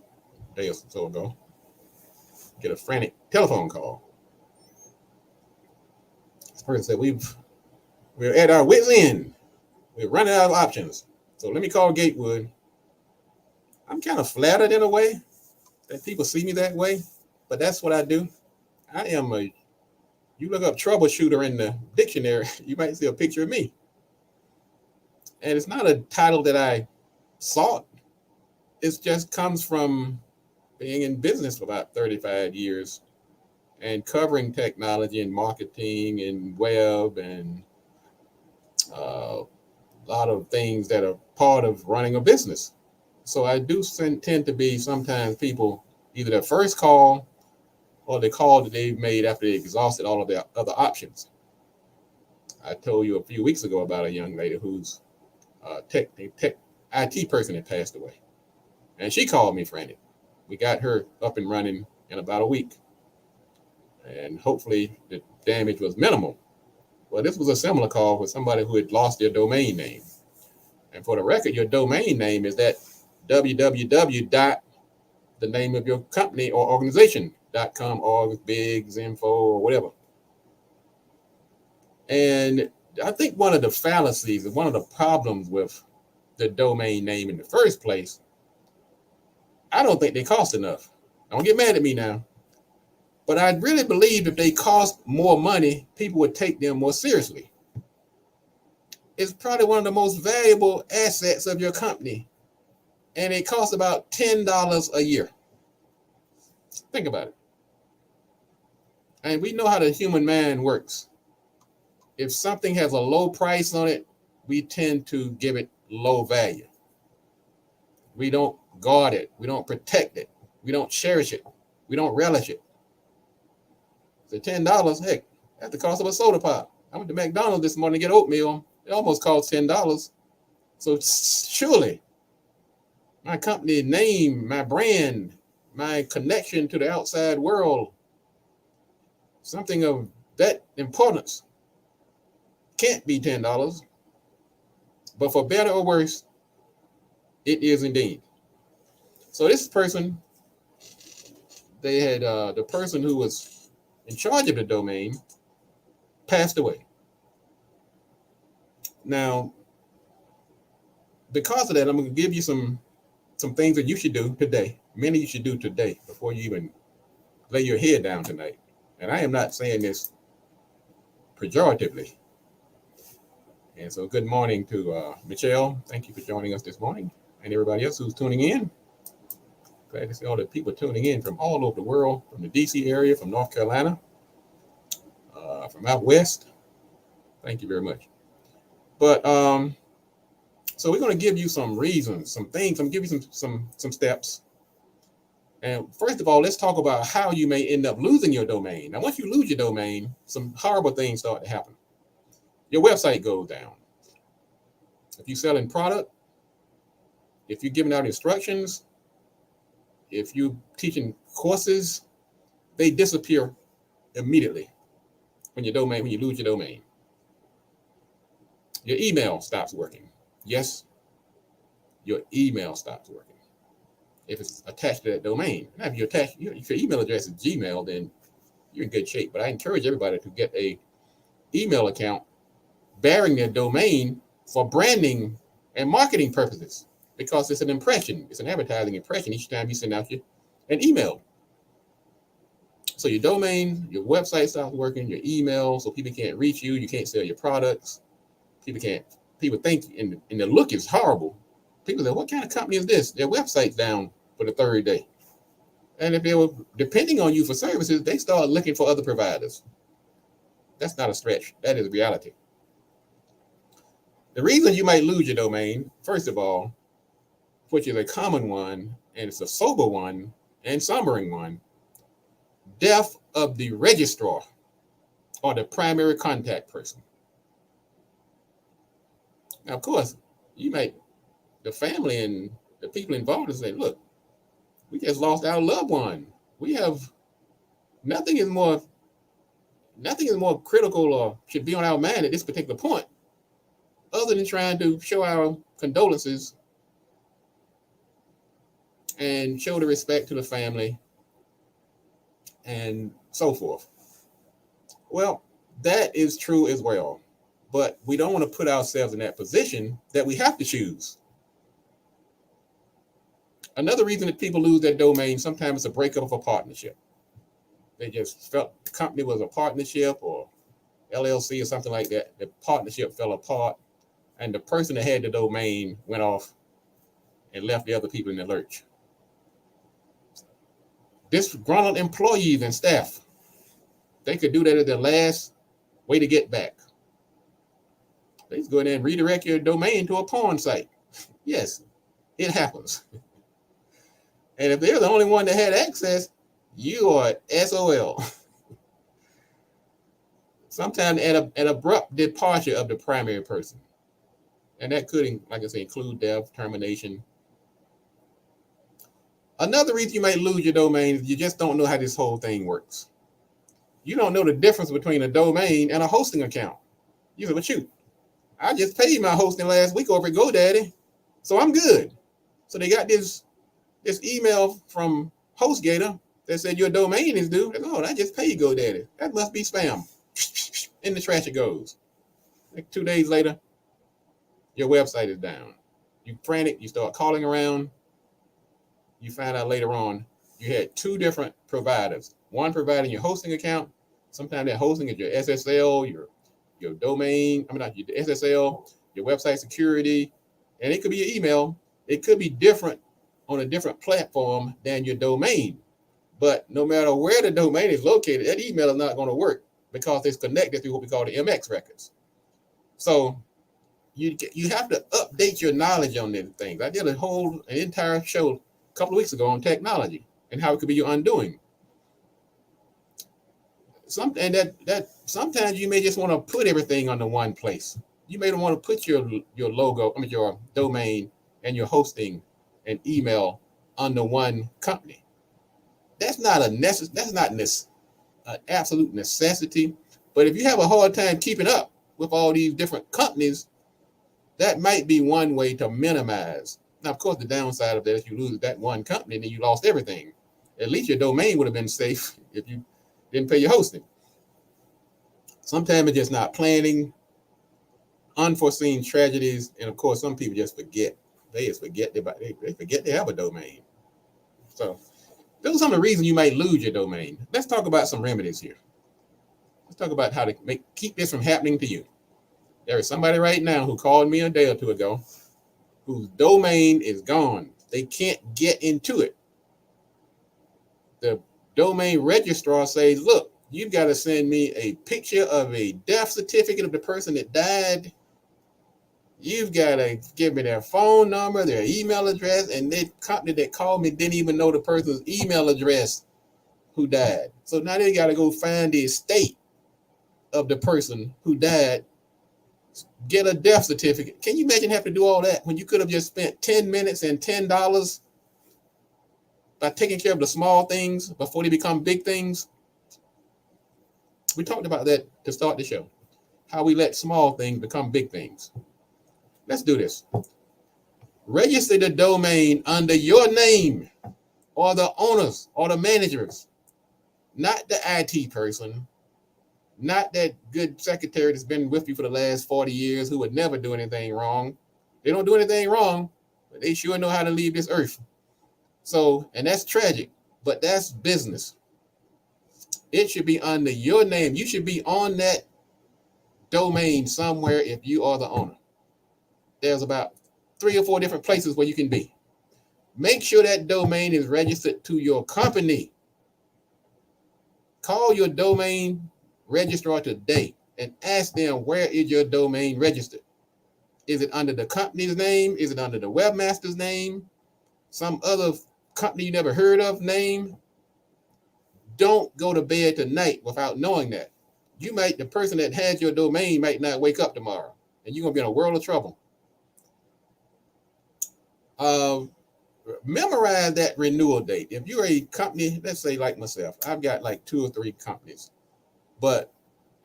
a day or so ago. Get a frantic telephone call. This person said, we're at our wit's end. We're running out of options. So let me call Gatewood. I'm kind of flattered in a way that people see me that way, but that's what I do. You look up troubleshooter in the dictionary, you might see a picture of me. And it's not a title that I sought. It just comes from being in business for about 35 years and covering technology and marketing and web and a lot of things that are part of running a business. So I do tend to be sometimes people either their first call or the call that they've made after they exhausted all of their other options. I told you a few weeks ago about a young lady who's tech IT person that passed away. And she called me frantic. We got her up and running in about a week. And hopefully the damage was minimal. Well, this was a similar call with somebody who had lost their domain name. And for the record, your domain name is that www dot the name of your company or organization.com or big Zinfo or whatever. And I think one of the fallacies and one of the problems with the domain name in the first place, I don't think they cost enough. Don't get mad at me now. But I really believe if they cost more money, people would take them more seriously. It's probably one of the most valuable assets of your company. And it costs about $10 a year. Think about it. And we know how the human mind works. If something has a low price on it, we tend to give it low value. We don't guard it. We don't protect it. We don't cherish it. We don't relish it. So $10, heck, that's the cost of a soda pop. I went to McDonald's this morning to get oatmeal. It almost cost $10. So surely my company name, my brand, my connection to the outside world, something of that importance can't be $10. But for better or worse, it is indeed. So this person, they had the person who was in charge of the domain passed away. Now, because of that, I'm going to give you some things that you should do today. Many you should do today before you even lay your head down tonight. And I am not saying this pejoratively. And so good morning to Michelle. Thank you for joining us this morning. And everybody else who's tuning in. Glad to see all the people tuning in from all over the world, from the DC area, from North Carolina, from out west. Thank you very much. But so we're going to give you some reasons, some things. I'm going to give you some steps. And first of all, let's talk about how you may end up losing your domain. Now, once you lose your domain, some horrible things start to happen. Your website goes down. If you're selling product, if you're giving out instructions, if you're teaching courses, they disappear immediately when you lose your domain. Your email stops working. Yes, your email stops working if it's attached to that domain. Now, if your email address is Gmail, then you're in good shape. But I encourage everybody to get a email account bearing their domain for branding and marketing purposes, because it's an impression. It's an advertising impression each time you send out an email. So your domain, your website stops working, your email, so people can't reach you. You can't sell your products. People think, and the look is horrible. People say, what kind of company is this? Their website's down for the third day. And if they were depending on you for services, they start looking for other providers. That's not a stretch. That is reality. The reason you might lose your domain, first of all, which is a common one, and it's a sober one and sombering one, death of the registrar or the primary contact person. Now, of course, the family and the people involved say, look, we just lost our loved one. We have nothing is more critical or should be on our mind at this particular point, other than trying to show our condolences and show the respect to the family and so forth. Well, that is true as well. But we don't want to put ourselves in that position that we have to choose. Another reason that people lose their domain, sometimes it's a breakup of a partnership. They just felt the company was a partnership or LLC or something like that. The partnership fell apart and the person that had the domain went off and left the other people in the lurch. Disgruntled employees and staff they could do that as their last way to get back. They just go in there and redirect your domain to a porn site. Yes, it happens. And if they're the only one that had access, you are SOL. Sometimes an abrupt departure of the primary person. And that could, like I say, include death, termination. Another reason you might lose your domain is you just don't know how this whole thing works. You don't know the difference between a domain and a hosting account. You say, well, shoot, I just paid my hosting last week over at GoDaddy, so I'm good. So they got this email from HostGator that said your domain is due. Oh, I just paid GoDaddy. That must be spam. In the trash it goes. Like 2 days later, your website is down. You frantic, you start calling around. You find out later on you had two different providers. One providing your hosting account. Sometimes that hosting is your SSL, your domain, not your SSL, your website security, and it could be your email. It could be different on a different platform than your domain. But no matter where the domain is located, that email is not going to work because it's connected to what we call the MX records. So you have to update your knowledge on these things. I did an entire show a couple of weeks ago on technology and how it could be your undoing. Something that sometimes you may just want to put everything under one place. You may want to put your logo, your domain and your hosting and email under one company. That's not an absolute necessity. But if you have a hard time keeping up with all these different companies, that might be one way to minimize. Now, of course, the downside of that is you lose that one company, then you lost everything. At least your domain would have been safe if you didn't pay your hosting. Sometimes it's just not planning, unforeseen tragedies, and of course, some people just forget. They forget they have a domain. So those are some of the reasons you might lose your domain. Let's talk about some remedies here. Let's talk about how to keep this from happening to you. There is somebody right now who called me a day or two ago whose domain is gone. They can't get into it. The domain registrar says, look, you've got to send me a picture of a death certificate of the person that died. You've got to give me their phone number, their email address, and the company that called me didn't even know the person's email address who died. So now they got to go find the estate of the person who died, get a death certificate. Can you imagine having to do all that when you could have just spent 10 minutes and $10 by taking care of the small things before they become big things? We talked about that to start the show, how we let small things become big things. Let's do this. Register the domain under your name or the owners or the managers, not the IT person, not that good secretary that's been with you for the last 40 years who would never do anything wrong. They don't do anything wrong, but they sure know how to leave this earth. So, and that's tragic, but that's business. It should be under your name. You should be on that domain somewhere if you are the owner. There's about 3 or 4 different places where you can be. Make sure that domain is registered to your company. Call your domain registrar today and ask them, where is your domain registered? Is it under the company's name? Is it under the webmaster's name? Some other company you never heard of name? Don't go to bed tonight without knowing that. The person that has your domain might not wake up tomorrow, and you're gonna be in a world of trouble. Memorize that renewal date. If you're a company, let's say like myself, I've got like 2 or 3 companies, but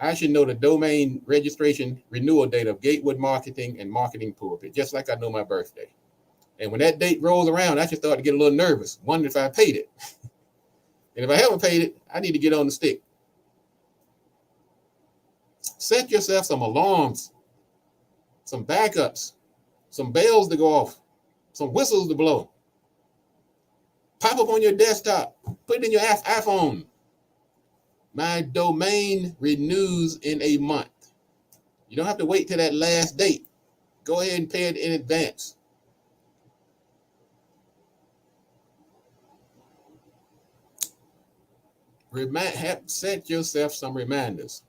I should know the domain registration renewal date of Gatewood Marketing and Marketing Pulpit, just like I know my birthday. And when that date rolls around, I should start to get a little nervous, wondering if I paid it. And if I haven't paid it, I need to get on the stick. Set yourself some alarms, some backups, some bells to go off, some whistles to blow. Pop up on your desktop, put it in your iPhone. My domain renews in a month. You don't have to wait till that last date. Go ahead and pay it in advance. set yourself some reminders.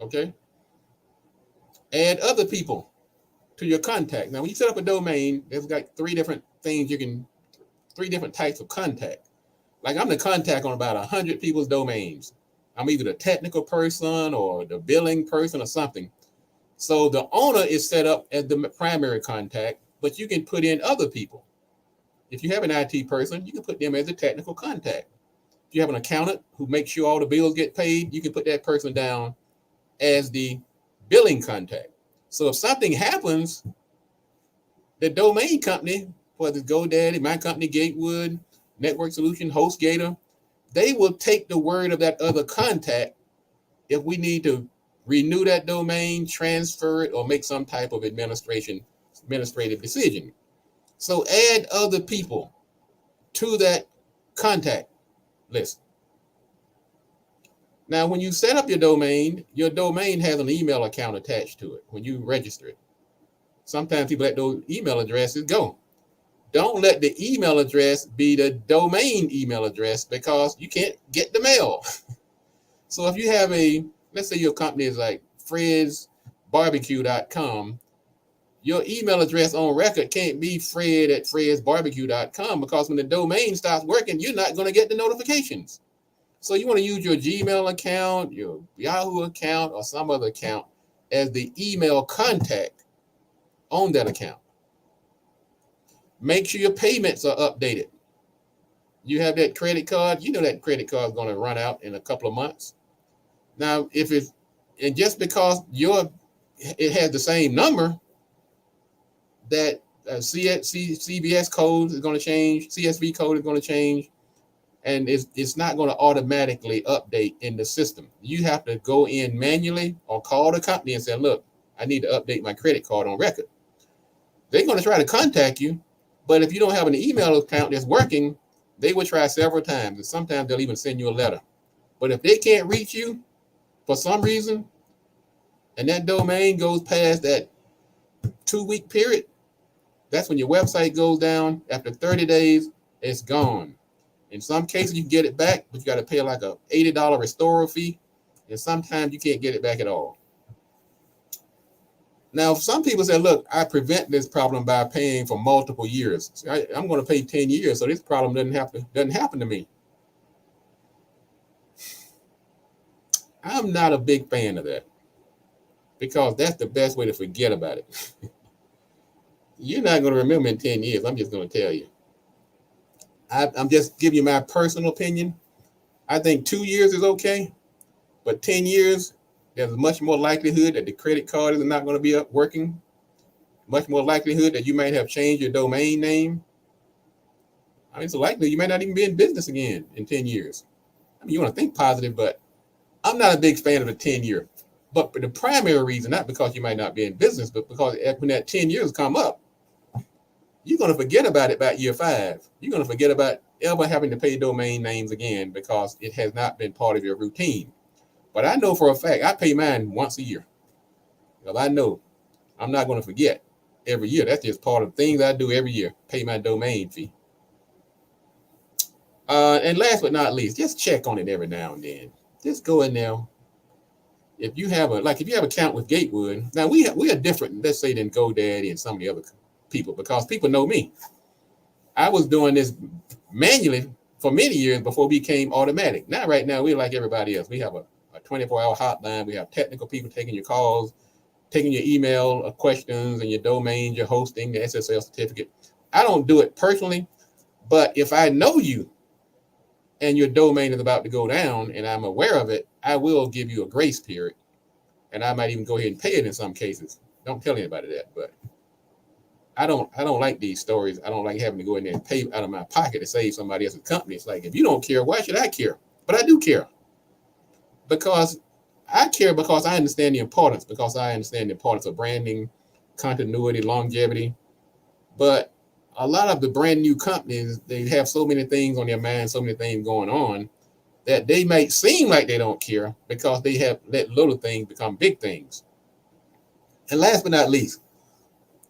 Okay. Add other people to your contact. Now, when you set up a domain, there's like three different types of contact. Like I'm the contact on about 100 people's domains. I'm either the technical person or the billing person or something. So the owner is set up as the primary contact, but you can put in other people. If you have an IT person, you can put them as a technical contact. If you have an accountant who makes sure all the bills get paid, you can put that person down as the billing contact. So if something happens, the domain company, whether it's GoDaddy, my company, Gatewood, Network Solution, HostGator, they will take the word of that other contact if we need to renew that domain, transfer it, or make some type of administrative decision. So add other people to that contact list. Now, when you set up your domain has an email account attached to it when you register it. Sometimes people let those email addresses go. Don't let the email address be the domain email address because you can't get the mail. So if you have let's say your company is like fredsbarbecue.com, your email address on record can't be fred@fredsbarbecue.com because when the domain stops working, you're not going to get the notifications. So you want to use your Gmail account, your Yahoo account, or some other account as the email contact on that account. Make sure your payments are updated. You have that credit card, you know that credit card is going to run out in a couple of months. Now, and just because it has the same number, that CVS code is going to change, CSV code is going to change, and it's not going to automatically update in the system. You have to go in manually or call the company and say, look, I need to update my credit card on record. They're going to try to contact you, but if you don't have an email account that's working, they will try several times, and sometimes they'll even send you a letter. But if they can't reach you for some reason, and that domain goes past that 2-week period, that's when your website goes down. After 30 days, it's gone. In some cases, you can get it back, but you got to pay like a $80 restorer fee. And sometimes you can't get it back at all. Now, some people say, look, I prevent this problem by paying for multiple years. So I'm going to pay 10 years, so this problem doesn't happen to me. I'm not a big fan of that because that's the best way to forget about it. You're not going to remember in 10 years. I'm just going to tell you. I'm just giving you my personal opinion. I think 2 years is okay, but 10 years, there's much more likelihood that the credit card is not going to be working. Much more likelihood that you might have changed your domain name. I mean, it's likely you might not even be in business again in 10 years. I mean, you want to think positive, but I'm not a big fan of a 10-year. But for the primary reason, not because you might not be in business, but because when that 10 years come up, you're going to forget about it by year 5. You're going to forget about ever having to pay domain names again because it has not been part of your routine. But I know for a fact, I pay mine once a year. Because I know I'm not going to forget every year. That's just part of things I do every year, pay my domain fee. And last but not least, just check on it every now and then. Just go in there. If you have an account with Gatewood, now we are different, let's say, than GoDaddy and some of the other people, because people know me. I was doing this manually for many years before it became automatic. Now, right now, we're like everybody else. We have a 24-hour hotline. We have technical people taking your calls, taking your email questions and your domain, your hosting, the SSL certificate. I don't do it personally, but if I know you and your domain is about to go down and I'm aware of it, I will give you a grace period. And I might even go ahead and pay it in some cases. Don't tell anybody that, but I don't like these stories. I don't like having to go in there and pay out of my pocket to save somebody else's company. It's like, if you don't care, why should I care? But I do care. Because I care because I understand the importance, of branding, continuity, longevity. But a lot of the brand new companies, they have so many things on their mind, so many things going on, that they might seem like they don't care because they have let little things become big things. And last but not least,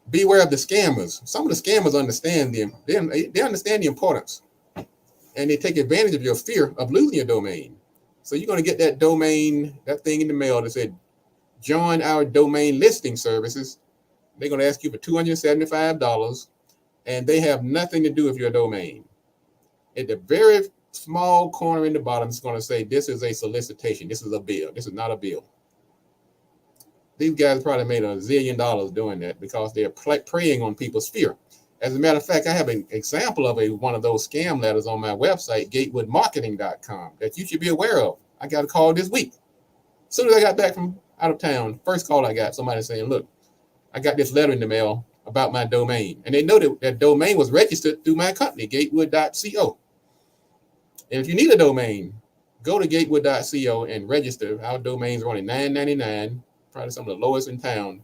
beware of the scammers. Some of the scammers understand them. They understand the importance and they take advantage of your fear of losing your domain. So you're going to get that domain, that thing in the mail that said, join our domain listing services. They're going to ask you for $275, and they have nothing to do with your domain. At the very small corner in the bottom, it's going to say, this is a solicitation. This is a bill. This is not a bill. These guys probably made $1 zillion doing that because they're preying on people's fear. As a matter of fact, I have an example of one of those scam letters on my website, gatewoodmarketing.com, that you should be aware of. I got a call this week. As soon as I got back from out of town, first call I got, somebody saying, look, I got this letter in the mail about my domain. And they know that domain was registered through my company, gatewood.co. And if you need a domain, go to gatewood.co and register. Our domains are only $9.99, probably some of the lowest in town.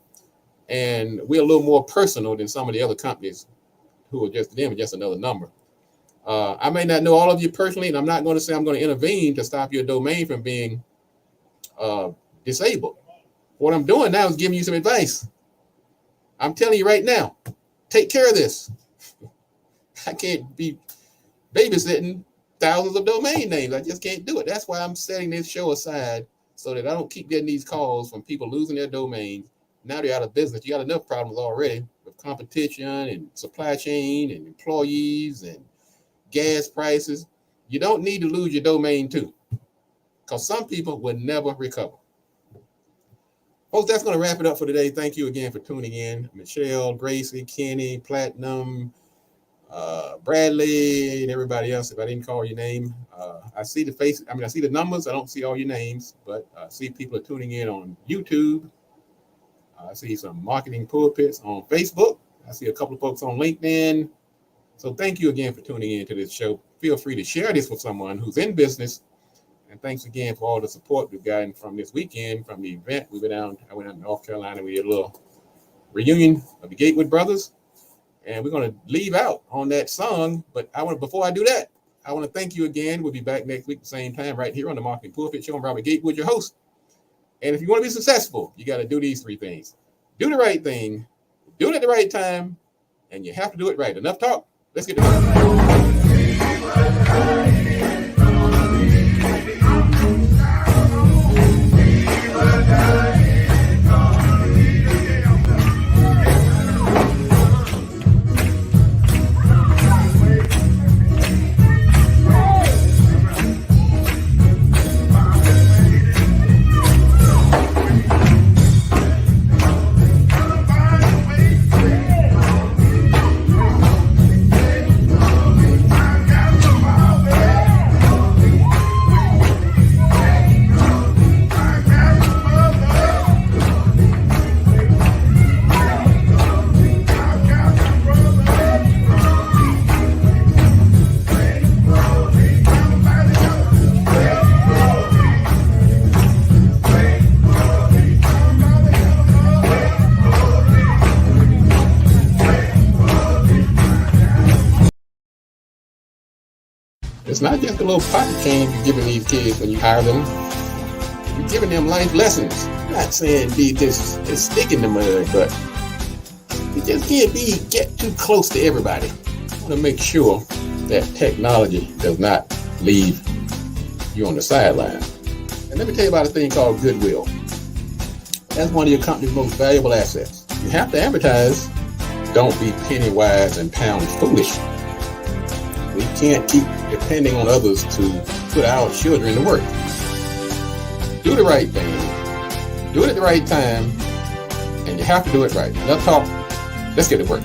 And we're a little more personal than some of the other companies who are just another number. I may not know all of you personally, and I'm not going to say I'm going to intervene to stop your domain from being disabled. What I'm doing now is giving you some advice. I'm telling you right now, take care of this. I can't be babysitting thousands of domain names. I just can't do it. That's why I'm setting this show aside so that I don't keep getting these calls from people losing their domains. Now they're out of business. You got enough problems already with competition and supply chain and employees and gas prices. You don't need to lose your domain too, because some people will never recover. Folks, that's going to wrap it up for today. Thank you again for tuning in. Michelle, Gracie, Kenny, Platinum, Bradley, and everybody else. If I didn't call your name, I see the face. I see the numbers. I don't see all your names, but I see people are tuning in on YouTube. I see some marketing pulpits on Facebook. I see a couple of folks on LinkedIn. So thank you again for tuning in to this show. Feel free to share this with someone who's in business. And thanks again for all the support we've gotten from this weekend, from the event. I went out to North Carolina. We did a little reunion of the Gatewood Brothers. And we're going to leave out on that song. But before I do that, I want to thank you again. We'll be back next week at the same time right here on the Marketing Pulpit Show. I'm Robert Gatewood, your host. And if you want to be successful, you got to do these 3 things. Do the right thing, do it at the right time, and you have to do it right. Enough talk. Let's get to it. It's not just a little pocket change you're giving these kids when you hire them. You're giving them life lessons. I'm not saying be just a stick in the mud, but you just can't get too close to everybody. You want to make sure that technology does not leave you on the sideline. And let me tell you about a thing called goodwill. That's one of your company's most valuable assets. You have to advertise. Don't be penny wise and pound foolish. We can't keep depending on others to put our children to work. Do the right thing. Do it at the right time. And you have to do it right. Enough talk. Let's get to work.